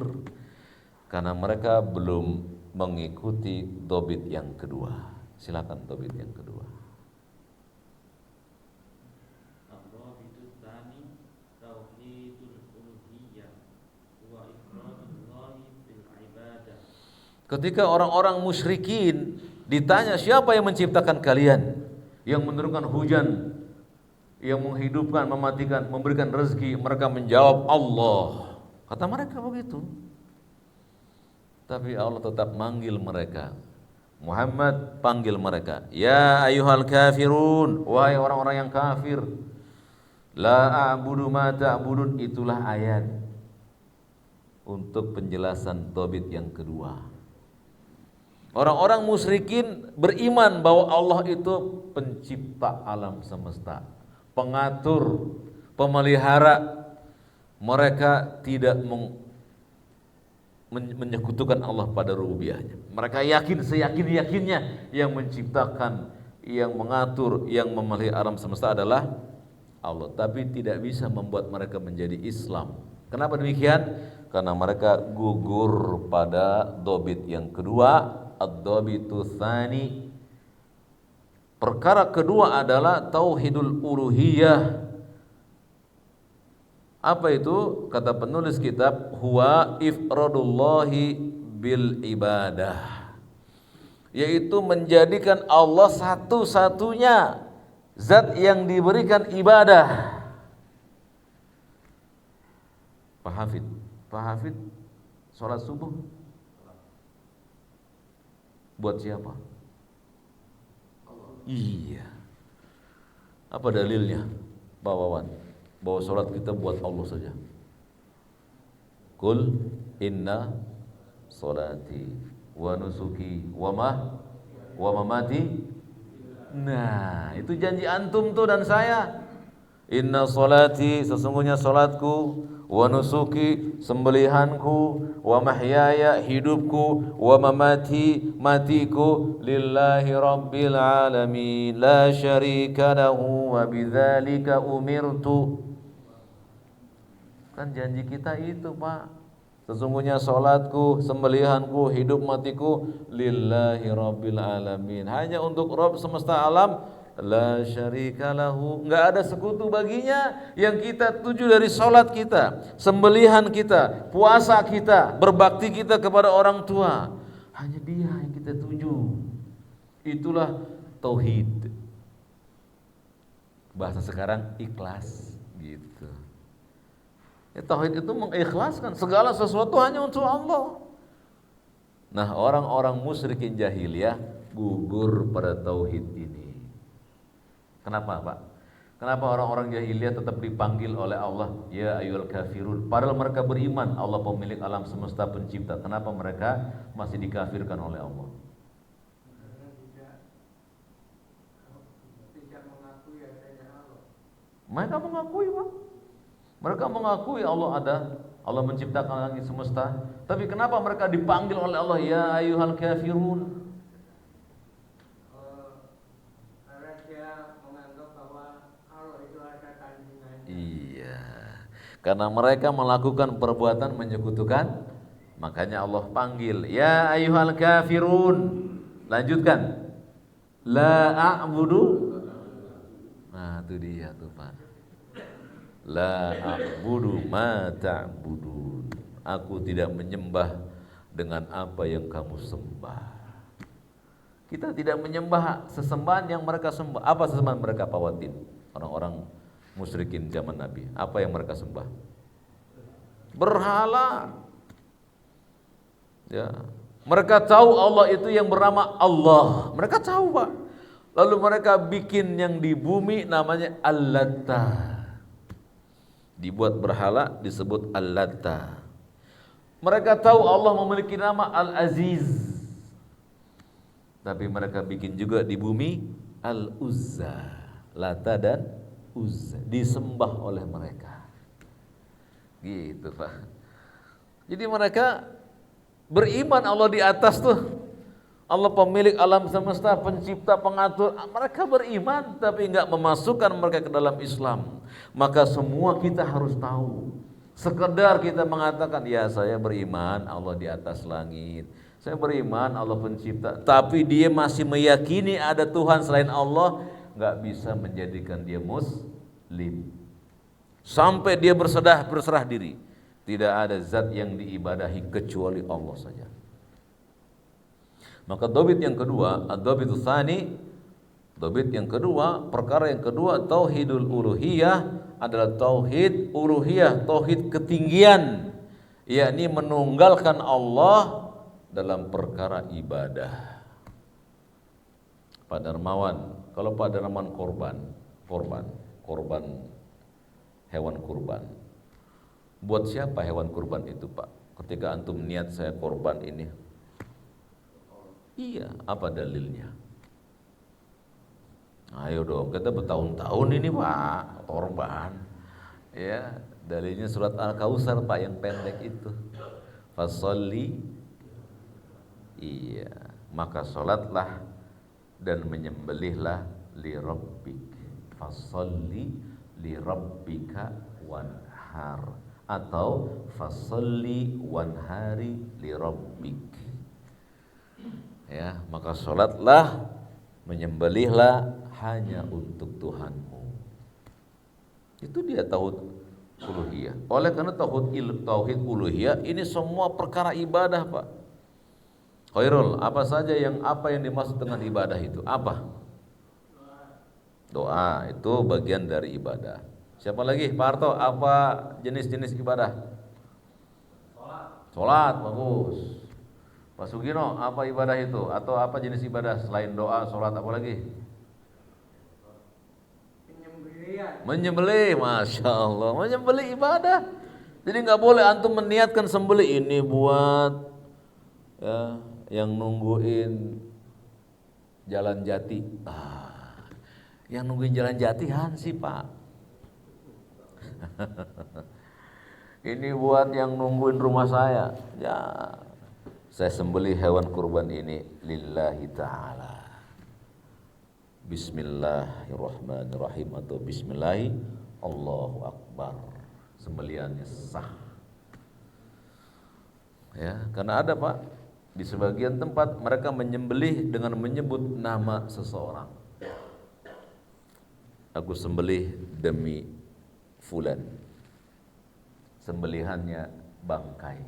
Karena mereka belum mengikuti dhabit yang kedua. Silakan dhabit yang kedua. Ketika orang-orang musyrikin ditanya siapa yang menciptakan kalian, yang menurunkan hujan, yang menghidupkan, mematikan, memberikan rezeki, mereka menjawab Allah. Kata mereka begitu. Tapi Allah tetap manggil mereka. Muhammad panggil mereka, ya ayyuhal kafirun, wahai orang-orang yang kafir. La a'budu ma ta'budun, itulah ayat untuk penjelasan dhabit yang kedua. Orang-orang musyrikin beriman bahwa Allah itu pencipta alam semesta, pengatur, pemelihara. Mereka tidak menyekutukan Allah pada rububiyahnya. Mereka yakin seyakin-yakinnya yang menciptakan, yang mengatur, yang memelihara alam semesta adalah Allah. Tapi tidak bisa membuat mereka menjadi Islam. Kenapa demikian? Karena mereka gugur pada dhabit yang kedua, ad-dhabitu tsani. Perkara kedua adalah tauhidul uluhiyah. Apa itu? Kata penulis kitab, huwa ifradullahi bil ibadah, yaitu menjadikan Allah satu-satunya Zat yang diberikan ibadah. Pak Hafid sholat subuh buat siapa? Iya. Apa dalilnya, Pak Wawan? Bahwa sholat kita buat Allah saja. Qul inna sholati wa nusuki wa mamati. Nah, itu janji antum tuh dan saya. Inna sholati, sesungguhnya sholatku, wa nusuki, sembelihanku, wa mahyaya, hidupku, wa mamati, matiku, lillahi rabbil alamin, la syarika lahu, wa bidzalika umirtu. Kan janji kita itu, Pak. Sesungguhnya sholatku, sembelihanku, hidup matiku, lillahi rabbil alamin, hanya untuk Rabb semesta alam, la syarika lahu, enggak ada sekutu baginya. Yang kita tuju dari sholat kita, sembelihan kita, puasa kita, berbakti kita kepada orang tua, hanya Dia yang kita tuju. Itulah tauhid. Bahasa sekarang ikhlas gitu. Tauhid itu mengikhlaskan segala sesuatu hanya untuk Allah. Nah, orang-orang musyrikin jahiliyah gugur pada tauhid ini. Kenapa, Pak? Kenapa orang-orang jahiliyah tetap dipanggil oleh Allah ya ayyuhal kafirun? Padahal mereka beriman Allah pemilik alam semesta pencipta. Kenapa mereka masih dikafirkan oleh Allah? Tidak mengakui adanya Allah. Mereka mengakui, Pak. Mereka mengakui Allah ada, Allah menciptakan langit semesta. Tapi kenapa mereka dipanggil oleh Allah ya ayyuhal kafirun? Karena mereka melakukan perbuatan menyekutukan, makanya Allah panggil ya ayyuhal kafirun. Lanjutkan, la a'budu. Nah, itu dia tuh, Pak. La a'budu ma ta'budun. Aku tidak menyembah dengan apa yang kamu sembah. Kita tidak menyembah sesembahan yang mereka sembah. Apa sesembahan mereka, Pak Watin? Orang-orang musyrikin zaman Nabi, apa yang mereka sembah? Berhala. Ya. Mereka tahu Allah itu yang bernama Allah. Mereka tahu, Pak. Lalu mereka bikin yang di bumi namanya Al-Latta. Dibuat berhala disebut Al-Latta. Mereka tahu Allah memiliki nama Al-Aziz. Tapi mereka bikin juga di bumi Al-Uzza. Lata dan Uzza disembah oleh mereka. Gitu, Pak. Jadi mereka beriman Allah di atas tuh. Allah pemilik alam semesta, pencipta, pengatur. Mereka beriman tapi enggak memasukkan mereka ke dalam Islam. Maka semua kita harus tahu. Sekedar kita mengatakan ya saya beriman Allah di atas langit, saya beriman Allah pencipta, tapi dia masih meyakini ada Tuhan selain Allah, enggak bisa menjadikan dia muslim. Sampai dia berserah diri, tidak ada zat yang diibadahi kecuali Allah saja. Maka dobit yang kedua, ad-dobitu tsani, dobit yang kedua, perkara yang kedua, tauhidul uluhiyah adalah tauhid uluhiyah, tauhid ketinggian, yakni menunggalkan Allah dalam perkara ibadah. Pak Darmawan, kalau Pak Darmawan korban hewan kurban, buat siapa hewan kurban itu, Pak? Ketika antum niat saya korban ini, iya, apa dalilnya? Ayo dong, kita bertahun-tahun ini, Pak, korban. Ya, dalilnya surat Al-Kautsar, Pak, yang pendek itu. Fasholli, iya, maka sholatlah dan menyembelihlah li rabbik. Fasholli li rabbika wanhar, atau fasholli wanhari li rabbik. Ya, maka sholatlah, menyembelihlah hanya untuk Tuhanmu. Itu dia tauhid uluhiyah. Oleh karena tauhid uluhiyah ini semua perkara ibadah, Pak. Khairul, apa yang dimaksud dengan ibadah itu? Apa? Doa itu bagian dari ibadah. Siapa lagi? Pak Harto, apa jenis-jenis ibadah? Sholat, bagus. Pak Sugino, apa ibadah itu? Atau apa jenis ibadah selain doa, sholat, apa lagi? Menyembelih, Masya Allah. Menyembelih ibadah. Jadi nggak boleh antum meniatkan sembelih ini buat ya, yang nungguin jalan jati. Yang nungguin jalan jati Hansi, Pak. Ini buat yang nungguin rumah saya. Ya, saya sembelih hewan kurban ini lillahi ta'ala. Bismillahirrahmanirrahim atau bismillahi Allahu Akbar. Sembelihannya sah. Ya, karena ada, Pak, di sebagian tempat mereka menyembelih dengan menyebut nama seseorang. Aku sembelih demi fulan. Sembelihannya bangkai.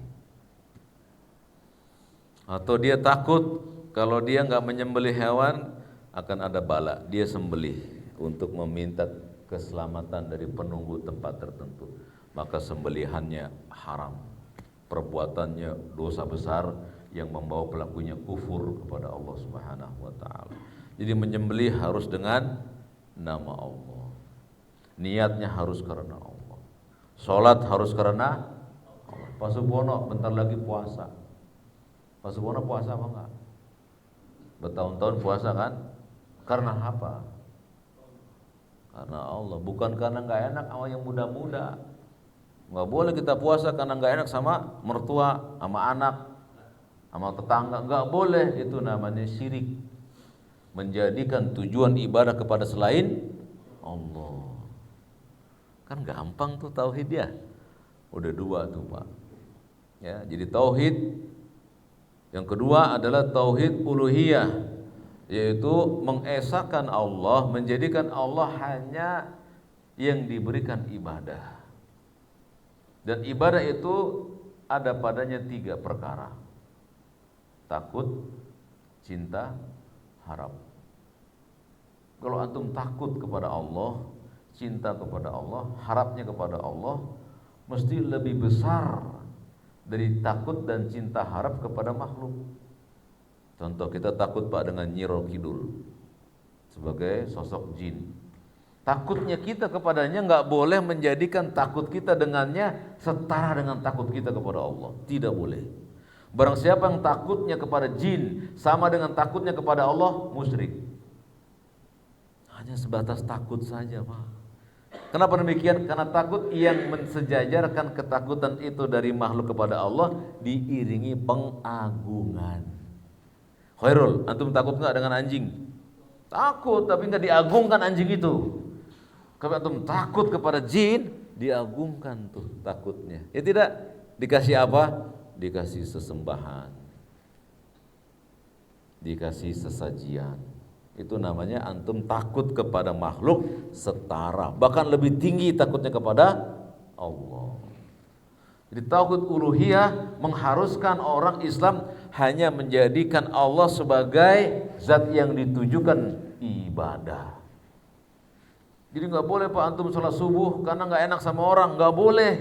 Atau dia takut kalau dia nggak menyembelih hewan akan ada bala. Dia sembelih untuk meminta keselamatan dari penunggu tempat tertentu. Maka sembelihannya haram. Perbuatannya dosa besar yang membawa pelakunya kufur kepada Allah Subhanahu wa taala. Jadi menyembelih harus dengan nama Allah. Niatnya harus karena Allah. Sholat harus karena Allah. Pak Subono bentar lagi puasa. Pak Subono puasa apa enggak? Bertahun-tahun puasa kan? Karena apa? Karena Allah. Bukan karena enggak enak sama yang muda-muda. Enggak boleh kita puasa karena enggak enak sama mertua, sama anak, sama tetangga. Enggak boleh, itu namanya syirik. Menjadikan tujuan ibadah kepada selain Allah. Kan gampang tuh tauhid ya. Udah dua tuh, Pak. Ya, jadi tauhid yang kedua adalah tauhid uluhiyah, yaitu mengesahkan Allah, menjadikan Allah hanya yang diberikan ibadah. Dan ibadah itu ada padanya 3 perkara. Takut, cinta, harap. Kalau antum takut kepada Allah, cinta kepada Allah, harapnya kepada Allah, mesti lebih besar dari takut dan cinta harap kepada makhluk. Contoh, kita takut, Pak, dengan Nyi Roro Kidul sebagai sosok jin. Takutnya kita kepadanya nggak boleh menjadikan takut kita dengannya setara dengan takut kita kepada Allah. Tidak boleh. Barang siapa yang takutnya kepada jin sama dengan takutnya kepada Allah, musyrik. Hanya sebatas takut saja, Pak. Kenapa demikian? Karena takut yang mensejajarkan ketakutan itu dari makhluk kepada Allah diiringi pengagungan. Khairul, antum takut enggak dengan anjing? Takut, tapi enggak diagungkan anjing itu. Kalau antum takut kepada jin, diagungkan tuh takutnya. Ya tidak? Dikasih apa? Dikasih sesembahan. Dikasih sesajian. Itu namanya antum takut kepada makhluk setara, bahkan lebih tinggi takutnya kepada Allah. Jadi tauhid uluhiyah mengharuskan orang Islam hanya menjadikan Allah sebagai zat yang ditujukan ibadah. Jadi nggak boleh, Pak, antum sholat subuh karena nggak enak sama orang, nggak boleh.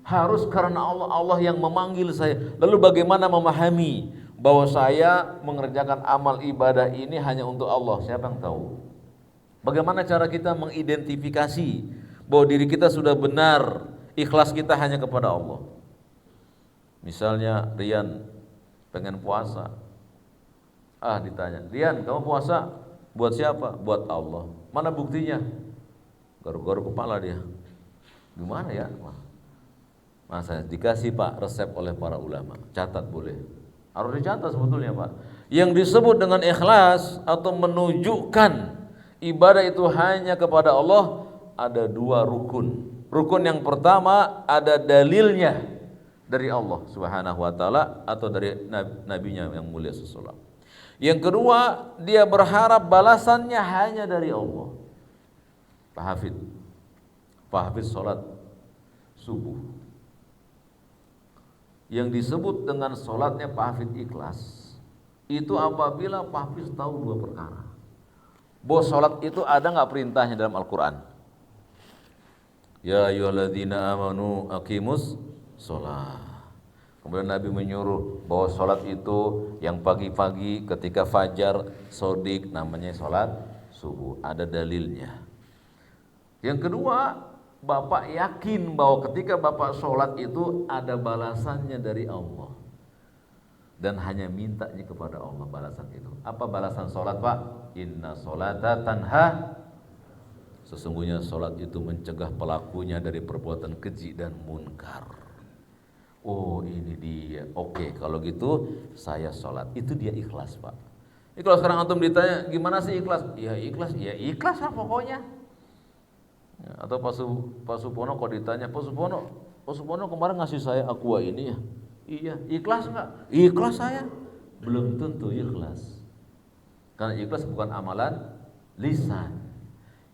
Harus karena Allah, Allah yang memanggil saya. Lalu bagaimana memahami bahwa saya mengerjakan amal ibadah ini hanya untuk Allah? Siapa yang tahu? Bagaimana cara kita mengidentifikasi bahwa diri kita sudah benar, ikhlas kita hanya kepada Allah? Misalnya Rian pengen puasa. Ditanya, Rian, kamu puasa buat siapa? Buat Allah. Mana buktinya? Garuk-garuk kepala dia. Gimana ya? Masa dikasih, Pak, resep oleh para ulama. Catat boleh. Harus dicatat sebetulnya, Pak. Yang disebut dengan ikhlas atau menunjukkan ibadah itu hanya kepada Allah ada 2 rukun. Rukun yang pertama ada dalilnya dari Allah Subhanahu wa taala atau dari nabinya yang mulia sallallahu. Yang kedua, dia berharap balasannya hanya dari Allah. Pak Hafid salat subuh. Yang disebut dengan sholatnya Pak Hafid ikhlas itu apabila Pak Hafid tahu 2 perkara. Bahwa sholat itu ada nggak perintahnya dalam Al-Quran? Ya ayyuhalladzina amanu aqimus sholat. Kemudian Nabi menyuruh bahwa sholat itu yang pagi-pagi ketika fajar sodik namanya sholat subuh. Ada dalilnya. Yang kedua, Bapak yakin bahwa ketika Bapak sholat itu ada balasannya dari Allah. Dan hanya mintanya kepada Allah balasan itu. Apa balasan sholat, Pak? Inna sholata tanha. Sesungguhnya sholat itu mencegah pelakunya dari perbuatan keji dan munkar. Oh ini dia. Oke, kalau gitu saya sholat. Itu dia ikhlas, Pak. Ini kalau sekarang antum ditanya gimana sih ikhlas? Ya ikhlas lah pokoknya. Ya, atau Pak Supono kalau ditanya, Pak Supono kemarin ngasih saya aqua ini ya. Iya, ikhlas enggak? Ikhlas saya. Belum tentu ikhlas. Karena ikhlas bukan amalan lisan.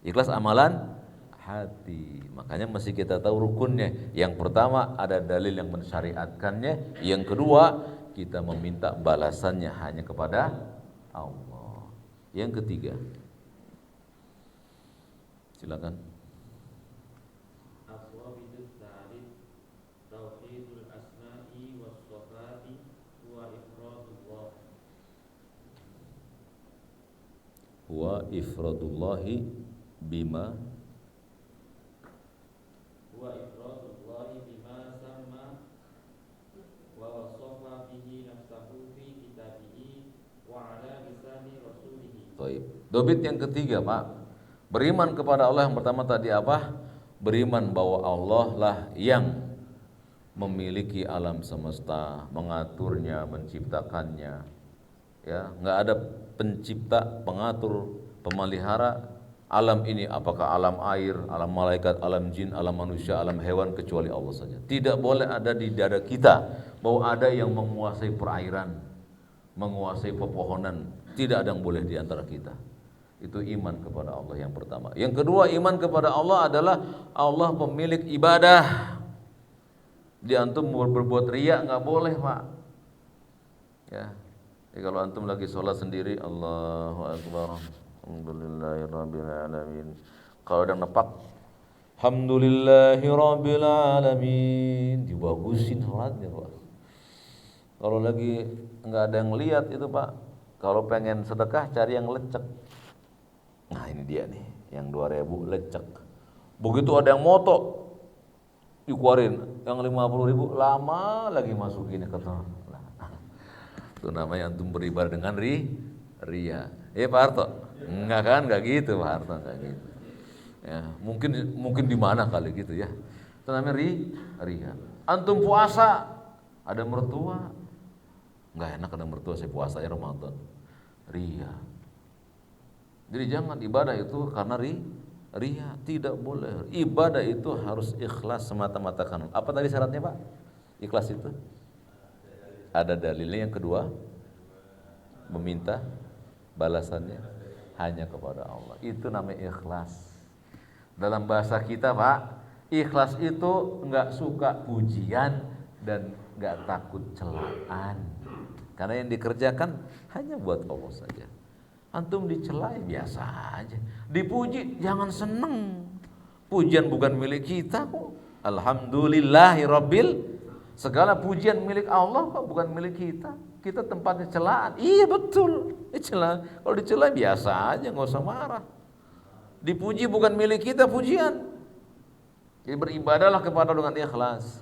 Ikhlas amalan hati. Makanya mesti kita tahu rukunnya. Yang pertama ada dalil yang mensyariatkannya. Yang kedua kita meminta balasannya hanya kepada Allah. Yang ketiga, silakan. Wa ifradullahi bima sama wa wasafa bihi nafsahu fi kitabihi wa ala lisani rasulihi. Baik. Dobit yang ketiga, Pak. Beriman kepada Allah yang pertama tadi apa? Beriman bahwa Allah lah yang memiliki alam semesta, mengaturnya, menciptakannya. Ya, enggak ada pencipta, pengatur, pemelihara alam ini, apakah alam air, alam malaikat, alam jin, alam manusia, alam hewan, kecuali Allah saja. Tidak boleh ada di dada kita bahwa ada yang menguasai perairan, menguasai pepohonan. Tidak ada yang boleh di antara kita. Itu iman kepada Allah yang pertama. Yang kedua, iman kepada Allah adalah Allah pemilik ibadah. Di antum berbuat riya nggak boleh, Pak. Ya. Jadi kalau antum lagi sholat sendiri, Allahu Akbar, alhamdulillahirabbil alamin. Kalau ada nepak, alhamdulillahirabbil alamin, dibagusin sholatnya, Pak. Kalau lagi enggak ada yang lihat itu, Pak. Kalau pengen sedekah cari yang lecek. Nah, ini dia nih, yang 2.000 lecek. Begitu ada yang moto dikeluarin, yang 50.000 lama lagi masukinnya ke tanah. Itu namanya antum beribadah dengan ria. Pak Harto? Enggak kan, enggak gitu Pak Harto, enggak gitu. Ya, mungkin di mana kali gitu ya. Itu namanya ria. Antum puasa, ada mertua. Enggak enak ada mertua, saya puasa ya Ramadan. Ria. Jadi jangan ibadah itu karena ria, tidak boleh. Ibadah itu harus ikhlas semata-mata karena. Apa tadi syaratnya, Pak? Ikhlas itu? Ada dalilnya. Yang kedua, meminta balasannya hanya kepada Allah. Itu namanya ikhlas. Dalam bahasa kita, Pak, ikhlas itu enggak suka pujian dan enggak takut celaan. Karena yang dikerjakan hanya buat Allah saja. Antum dicela biasa aja. Dipuji jangan seneng. Pujian bukan milik kita kok. Alhamdulillahirabbil. Segala pujian milik Allah kok, bukan milik kita. Kita tempatnya celaan. Iya betul. Celaan. Kalau dicela biasa aja, nggak usah marah. Dipuji bukan milik kita pujian. Jadi beribadahlah kepada dengan ikhlas.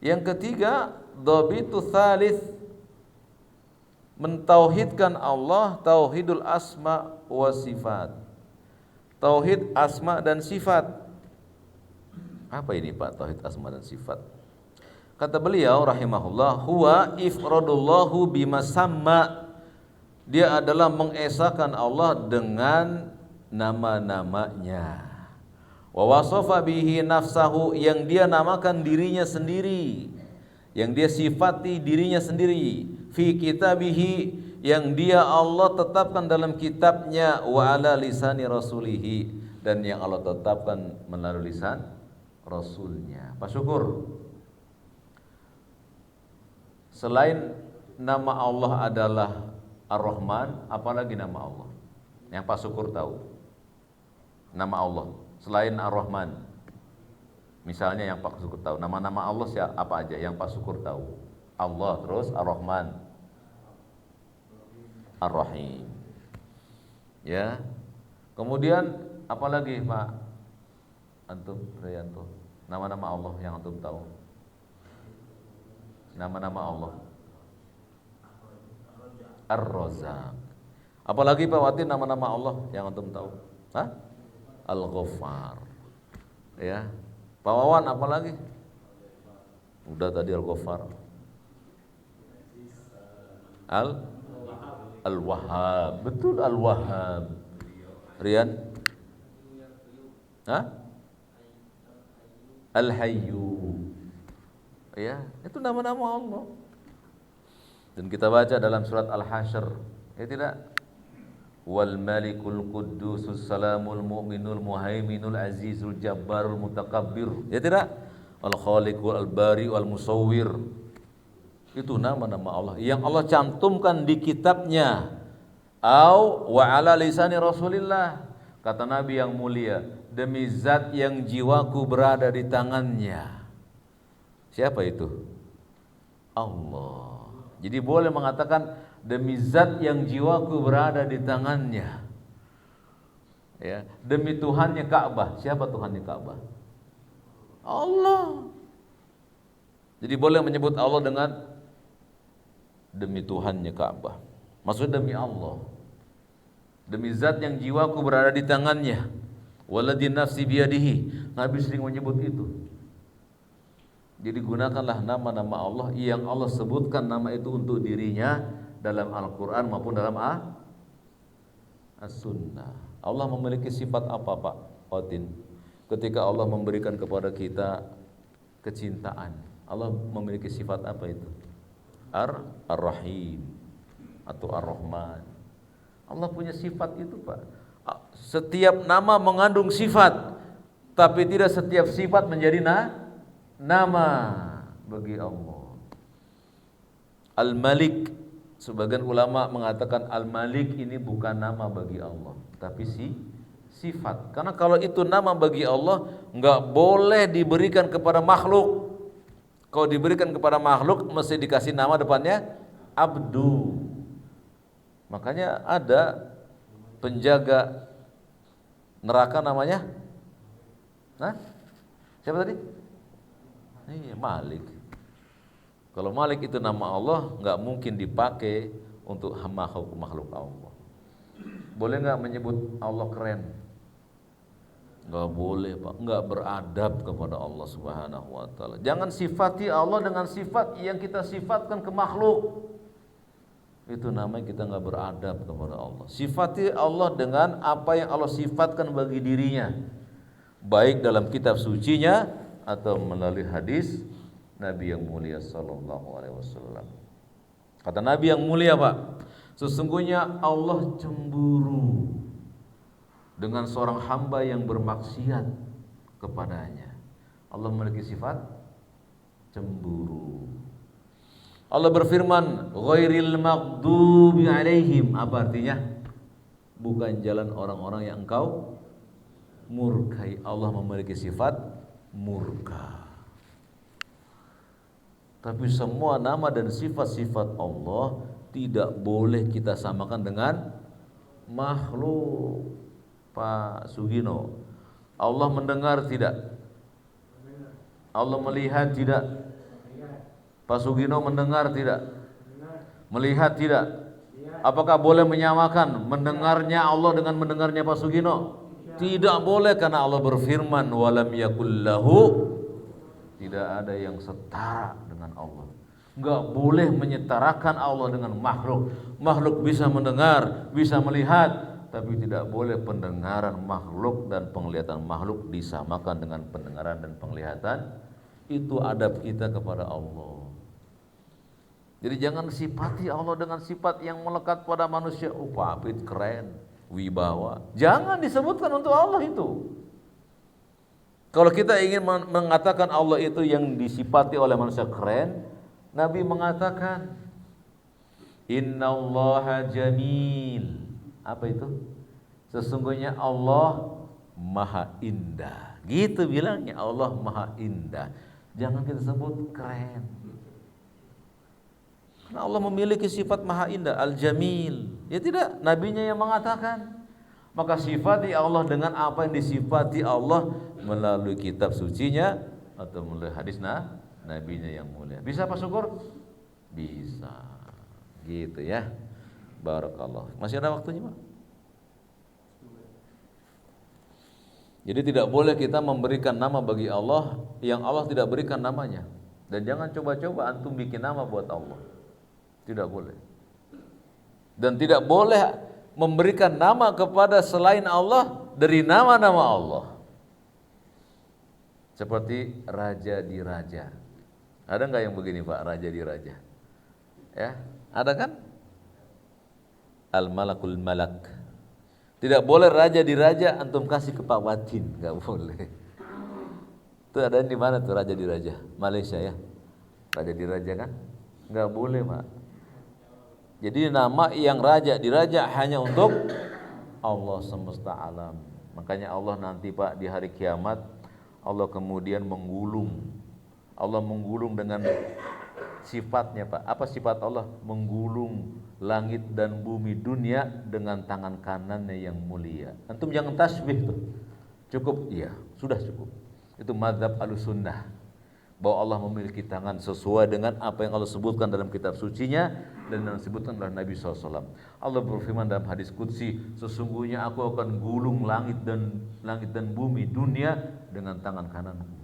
Yang ketiga, dhabitu tsalits, mentauhidkan Allah, tauhidul asma wa sifat. Tauhid asma dan sifat. Apa ini, Pak, tauhid asma dan sifat? Kata beliau rahimahullah, huwa ifradullahu bima samma. Dia adalah mengesahkan Allah dengan nama-namanya. Wa wasafa bihi nafsahu, yang dia namakan dirinya sendiri, yang dia sifati dirinya sendiri. Fi kitabihi, yang dia Allah tetapkan dalam kitabnya. Wa ala lisani rasulihi, dan yang Allah tetapkan melalui lisan Rasulnya. Pak Syukur, selain nama Allah adalah Ar-Rahman, apalagi nama Allah? Yang Pak Syukur tahu. Nama Allah selain Ar-Rahman. Misalnya yang Pak Syukur tahu. Nama-nama Allah siapa apa aja yang Pak Syukur tahu? Allah, terus Ar-Rahman, Ar-Rahim. Ya. Kemudian apalagi Pak Antum Rianto? Nama-nama Allah yang antum tahu. Nama-nama Allah. Ar-Razzaq. Apalagi Pak Wati nama-nama Allah yang antum tahu? Hah? Al-Ghaffar. Ya. Pak Wawan apalagi? Udah tadi Al-Ghaffar. Al-Wahhab. Betul Al-Wahhab. Rian? Hah? Al-Hayyu. Ya, itu nama-nama Allah. Dan kita baca dalam surat Al-Hasyr, ya tidak? Wal Malikul Quddusus Salamul Mu'minul Muhaiminul Azizul Jabbarul Mutakabbir. Ya tidak? Al-Khaliqul Al-Bari wal Musawwir. Itu nama-nama Allah yang Allah cantumkan di kitabnya. Au wa ala lisani Rasulillah. Kata Nabi yang mulia, demi zat yang jiwaku berada di tangannya. Siapa itu? Allah. Jadi boleh mengatakan demi zat yang jiwaku berada di tangannya. Ya, demi Tuhannya Ka'bah. Siapa Tuhannya Ka'bah? Allah. Jadi boleh menyebut Allah dengan demi Tuhannya Ka'bah. Maksudnya demi Allah. Demi zat yang jiwaku berada di tangannya. Waladzi nafsi biyadihi. Nabi sering menyebut itu. Jadi gunakanlah nama-nama Allah yang Allah sebutkan nama itu untuk dirinya dalam Al-Quran maupun dalam As-Sunnah. Allah memiliki sifat apa Pak Otin? Ketika Allah memberikan kepada kita kecintaan, Allah memiliki sifat apa itu? Ar-Rahim atau Ar-Rahman. Allah punya sifat itu Pak. Setiap nama mengandung sifat, tapi tidak setiap sifat menjadi nama bagi Allah. Al-Malik, sebagian ulama mengatakan Al-Malik ini bukan nama bagi Allah, tapi sifat. Karena kalau itu nama bagi Allah, enggak boleh diberikan kepada makhluk. Kalau diberikan kepada makhluk, mesti dikasih nama depannya Abdu. Makanya ada penjaga neraka namanya, siapa tadi? Malik. Kalau Malik itu nama Allah, nggak mungkin dipakai untuk makhluk Allah. Boleh nggak menyebut Allah keren? Nggak boleh Pak, nggak beradab kepada Allah Subhanahu Wa Taala. Jangan sifati Allah dengan sifat yang kita sifatkan ke makhluk. Itu namanya kita nggak beradab kepada Allah. Sifati Allah dengan apa yang Allah sifatkan bagi dirinya, baik dalam kitab sucinya atau melalui hadis Nabi yang mulia sallallahu alaihi wasallam. Kata Nabi yang mulia Pak, sesungguhnya Allah cemburu dengan seorang hamba yang bermaksiat kepadanya. Allah memiliki sifat cemburu. Allah berfirman, ghairil maghdubi alaihim. Apa artinya? Bukan jalan orang-orang yang engkau murkai. Allah memiliki sifat murka. Tapi semua nama dan sifat-sifat Allah tidak boleh kita samakan dengan makhluk. Pak Sugino, Allah mendengar tidak? Allah melihat tidak? Pak Sugino mendengar tidak? Melihat tidak? Apakah boleh menyamakan mendengarnya Allah dengan mendengarnya Pak Sugino? Tidak boleh, karena Allah berfirman walam yakullahu, tidak ada yang setara dengan Allah. Enggak boleh menyetarakan Allah dengan makhluk. Makhluk bisa mendengar, bisa melihat, tapi tidak boleh pendengaran makhluk dan penglihatan makhluk disamakan dengan pendengaran dan penglihatan. Itu adab kita kepada Allah. Jadi jangan sifati Allah dengan sifat yang melekat pada manusia. Papit, keren, wibawa. Jangan disebutkan untuk Allah itu. Kalau kita ingin mengatakan Allah itu yang disifati oleh manusia keren, Nabi mengatakan Innallaha jamil. Apa itu? Sesungguhnya Allah Maha Indah. Gitu bilangnya, Allah Maha Indah. Jangan kita sebut keren. Karena Allah memiliki sifat Maha Indah, Al-Jamil. Ya tidak, nabinya yang mengatakan. Maka sifati Allah dengan apa yang disifati Allah melalui kitab sucinya atau melalui hadis nabinya yang mulia. Bisa Pak Syukur? Bisa. Gitu ya. Barakallah. Masih ada waktunya, Pak? Jadi tidak boleh kita memberikan nama bagi Allah yang Allah tidak berikan namanya. Dan jangan coba-coba antum bikin nama buat Allah. Tidak boleh. Dan tidak boleh memberikan nama kepada selain Allah dari nama-nama Allah. Seperti raja di raja. Ada nggak yang begini Pak, raja di raja? Ya, ada kan? Al-Malakul Malak. Tidak boleh raja di raja antum kasih ke Pak Wadin, nggak boleh. Itu ada di mana tuh raja di raja? Malaysia ya, raja di raja kan? Nggak boleh Pak. Jadi nama yang raja di raja hanya untuk Allah semesta alam. Makanya Allah nanti Pak di hari kiamat Allah kemudian menggulung. Allah menggulung dengan sifatnya Pak. Apa sifat Allah? Menggulung langit dan bumi dunia dengan tangan kanannya yang mulia. Antum jangan tasbih tuh. Cukup? Iya, sudah cukup. Itu mazhab Ahlussunnah. Bahwa Allah memiliki tangan sesuai dengan apa yang Allah sebutkan dalam kitab sucinya dan yang disebutkan oleh Nabi SAW. Allah berfirman dalam hadis qudsi, sesungguhnya aku akan gulung langit dan bumi dunia dengan tangan kananku.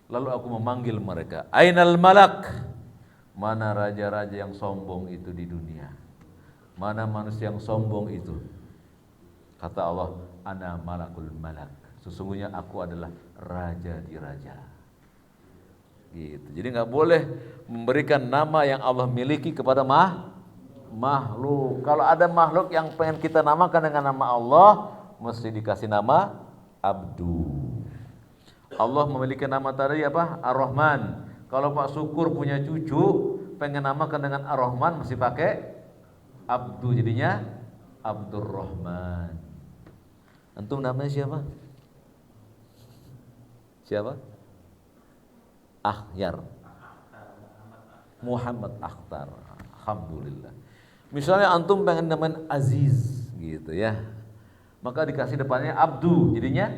Lalu aku memanggil mereka, Ainal Malak? Mana raja-raja yang sombong itu di dunia? Mana manusia yang sombong itu? Kata Allah, Ana Malakul Malak. Sesungguhnya aku adalah raja di raja. Gitu. Jadi nggak boleh memberikan nama yang Allah miliki kepada makhluk. Kalau ada makhluk yang pengen kita namakan dengan nama Allah, mesti dikasih nama Abdu. Allah memiliki nama tadi apa? Ar-Rahman. Kalau Pak Syukur punya cucu, pengen namakan dengan Ar-Rahman, mesti pakai Abdu. Jadinya Abdurrahman. Antum namanya siapa? Siapa? Akhyar. Muhammad Akhtar. Alhamdulillah. Misalnya antum pengen namain Aziz gitu ya. Maka dikasih depannya Abdu, jadinya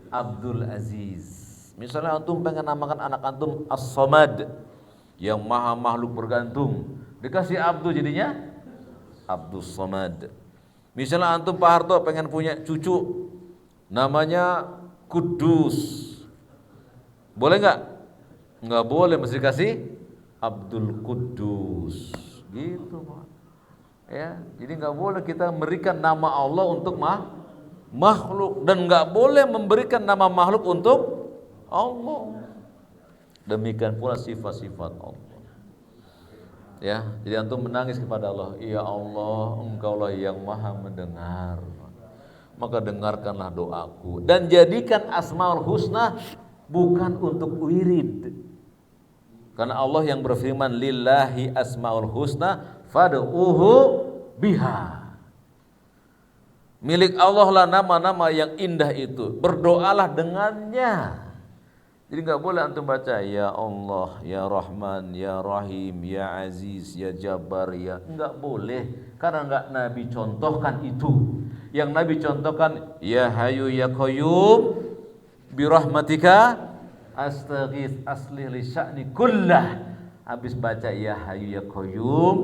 Abdul Aziz. Misalnya antum pengen namakan anak antum As-Samad, yang maha makhluk bergantung, dikasih Abdu jadinya Abdus Samad. Misalnya antum Pak Harto pengen punya cucu namanya Kudus, boleh nggak? Nggak boleh, mesti kasih Abdul Kudus gitu Pak. Ya, jadi nggak boleh kita memberikan nama Allah untuk makhluk, dan nggak boleh memberikan nama makhluk untuk Allah. Demikian pula sifat-sifat Allah. Ya, jadi antum menangis kepada Allah, ya Allah, Engkaulah yang maha mendengar. Maka dengarkanlah doaku dan jadikan Asmaul Husna bukan untuk wirid. Karena Allah yang berfirman, lillahi asmaul husna fad'uhu biha. Milik Allah lah nama-nama yang indah itu, berdoalah dengannya. Jadi nggak boleh antum baca ya Allah, ya Rahman, ya Rahim, ya Aziz, ya Jabbar, ya nggak boleh, karena nggak Nabi contohkan itu. Yang Nabi contohkan ya Hayyu ya Qayyum bi rahmatika astaghits aslih li sya'ni kullah. Habis baca ya Hayyu ya Qayyum,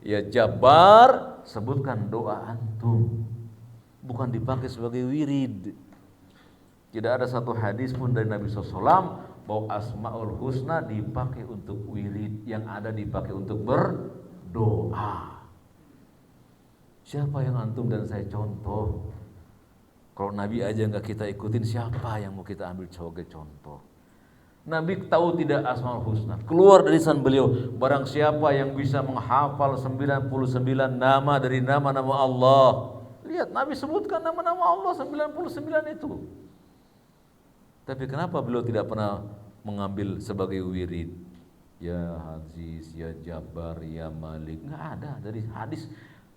ya Jabbar, sebutkan doa antum. Bukan dipakai sebagai wirid. Tidak ada satu hadis pun dari Nabi SAW bahwa Asmaul Husna dipakai untuk wirid, yang ada dipakai untuk berdoa. Siapa yang antum dan saya contoh? Kalau Nabi aja nggak kita ikutin, siapa yang mau kita ambil sebagai contoh? Nabi tahu tidak Asmaul Husna. Keluar dari lisan beliau, barang siapa yang bisa menghafal 99 nama dari nama-nama Allah. Lihat, Nabi sebutkan nama-nama Allah 99 itu. Tapi kenapa beliau tidak pernah mengambil sebagai wirid? Ya Aziz, ya Jabbar, ya Malik. Nggak ada dari hadis,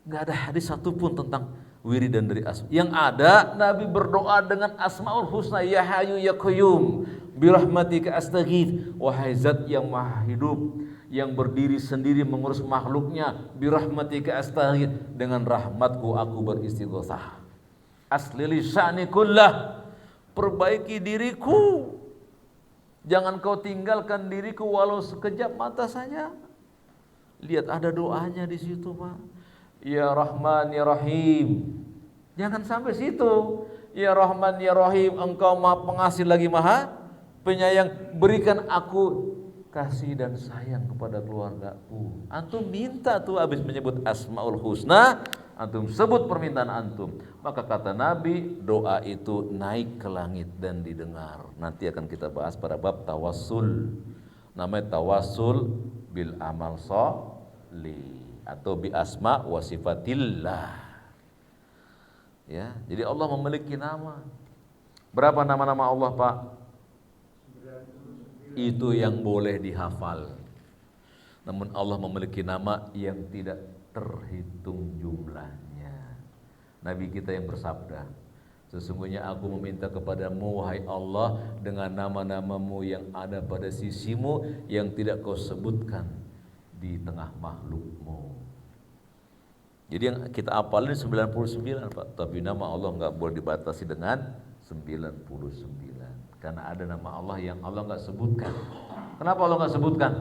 nggak ada hadis satupun tentang wiridan dari yang ada Nabi berdoa dengan Asmaul Husna, ya Hayyu ya Qayyum birahmatika astaghits, wahai zat yang maha hidup yang berdiri sendiri mengurus makhluknya, birahmatika astaghits, dengan rahmatku aku beristighosah. Aslili sya'ni kullah, perbaiki diriku, jangan kau tinggalkan diriku walau sekejap mata saja. Lihat ada doanya di situ, Pak. Ya Rahman ya Rahim. Jangan sampai situ. Ya Rahman ya Rahim, engkau maha pengasih lagi maha penyayang, berikan aku kasih dan sayang kepada keluargaku. Antum minta tuh habis menyebut Asmaul Husna, antum sebut permintaan antum. Maka kata Nabi, doa itu naik ke langit dan didengar. Nanti akan kita bahas pada bab tawassul. Namanya tawassul bil amal sholih atau bi asma wa sifatillah. Ya, jadi Allah memiliki nama. Berapa nama-nama Allah, Pak? Itu yang boleh dihafal. Namun Allah memiliki nama yang tidak terhitung jumlahnya. Nabi kita yang bersabda, sesungguhnya aku meminta kepadamu wahai Allah dengan nama-namamu yang ada pada sisimu yang tidak kau sebutkan di tengah makhlukmu. Jadi yang kita hafalin 99, Pak. Tapi nama Allah enggak boleh dibatasi dengan 99. Karena ada nama Allah yang Allah enggak sebutkan. Kenapa Allah enggak sebutkan?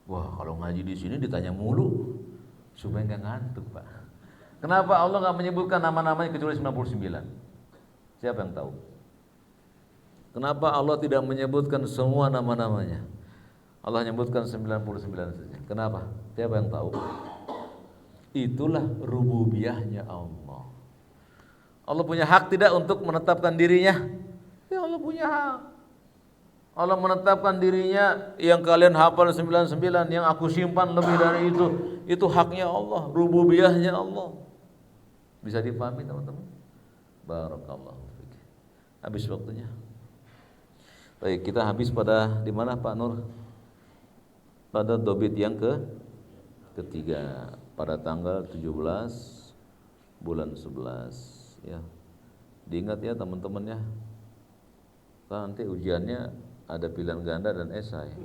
Wah, kalau ngaji di sini ditanya mulu supaya enggak ngantuk, Pak. Kenapa Allah enggak menyebutkan nama-namanya kecuali 99? Siapa yang tahu? Kenapa Allah tidak menyebutkan semua nama-namanya? Allah menyebutkan 99 saja. Kenapa? Siapa yang tahu? Itulah rububiyahnya Allah. Allah punya hak tidak untuk menetapkan dirinya? Ya, Allah punya hak. Allah menetapkan dirinya, yang kalian hafal 99, yang aku simpan lebih dari itu haknya Allah, rububiyahnya Allah. Bisa dipahami teman-teman? Barakallahu fiik. Habis waktunya. Baik, kita habis pada di mana Pak Nur? Pada dobit yang ketiga, pada tanggal 17 bulan 11 ya. Diingat ya teman-teman ya. Kan nanti ujiannya ada pilihan ganda dan esai.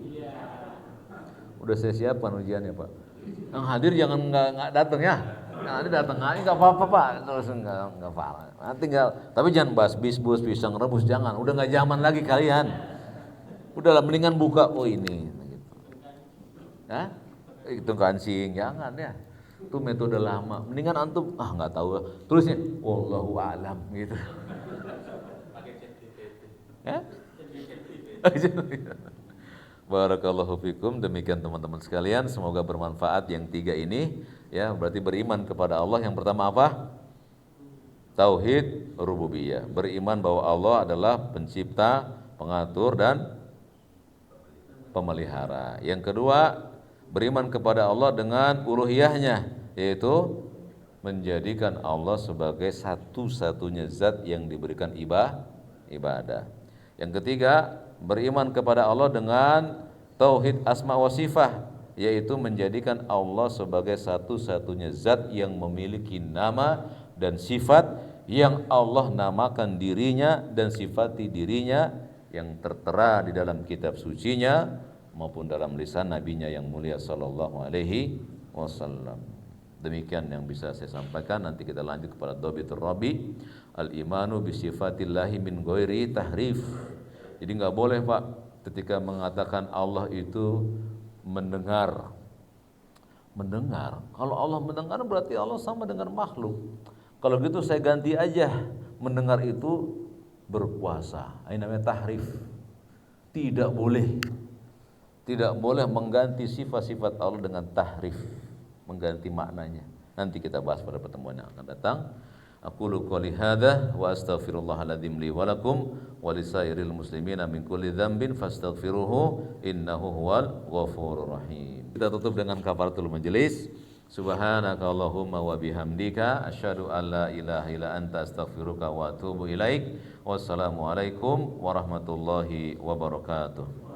Udah saya siapkan ujiannya, Pak. Yang hadir jangan enggak datang ya. Yang hadir datang aja enggak apa-apa, Pak. Terus enggak apa-apa. Nanti enggak, tapi jangan bahas bisbus, pisang rebus, jangan. Udah enggak zaman lagi kalian. Udahlah mendingan buka ini. Hah? Itu kancing, jangan ya. Itu metode lama. Mendingan antum enggak tahu. Tulisnya wallahu a'lam gitu. Ya? Barakallahu fikum. Demikian teman-teman sekalian, semoga bermanfaat yang tiga ini ya. Berarti beriman kepada Allah yang pertama apa? Tauhid rububiyah. Beriman bahwa Allah adalah pencipta, pengatur dan pemelihara. Yang kedua, beriman kepada Allah dengan uluhiyahnya, yaitu menjadikan Allah sebagai satu-satunya zat yang diberikan ibadah. Yang ketiga, beriman kepada Allah dengan tauhid asma wa sifah, yaitu menjadikan Allah sebagai satu-satunya zat yang memiliki nama dan sifat yang Allah namakan dirinya dan sifati dirinya yang tertera di dalam kitab sucinya maupun dalam lisan nabinya yang mulia sallallahu alaihi wasallam. Demikian yang bisa saya sampaikan. Nanti kita lanjut kepada dhabitur rabi, al-imanu bi sifatillahi min ghairi tahrif. Jadi enggak boleh, Pak, ketika mengatakan Allah itu mendengar. Mendengar. Kalau Allah mendengar berarti Allah sama dengan makhluk. Kalau gitu saya ganti aja, mendengar itu berkuasa. Ini namanya tahrif. Tidak boleh. Tidak boleh mengganti sifat-sifat Allah dengan tahrif, mengganti maknanya. Nanti kita bahas pada pertemuan yang akan datang. Aqulu qouli hadza wa astaghfirullahaladzim li wa lakum wa lisairil muslimina min kulli dzambin fastaghfiruhu innahu huwal ghafurur rahim. Kita tutup dengan kafaratul majelis. Subhanaka Allahumma wa bihamdika asyhadu an la ilaha illa anta astaghfiruka wa atubu ilaik. Wassalamualaikum warahmatullahi wabarakatuh.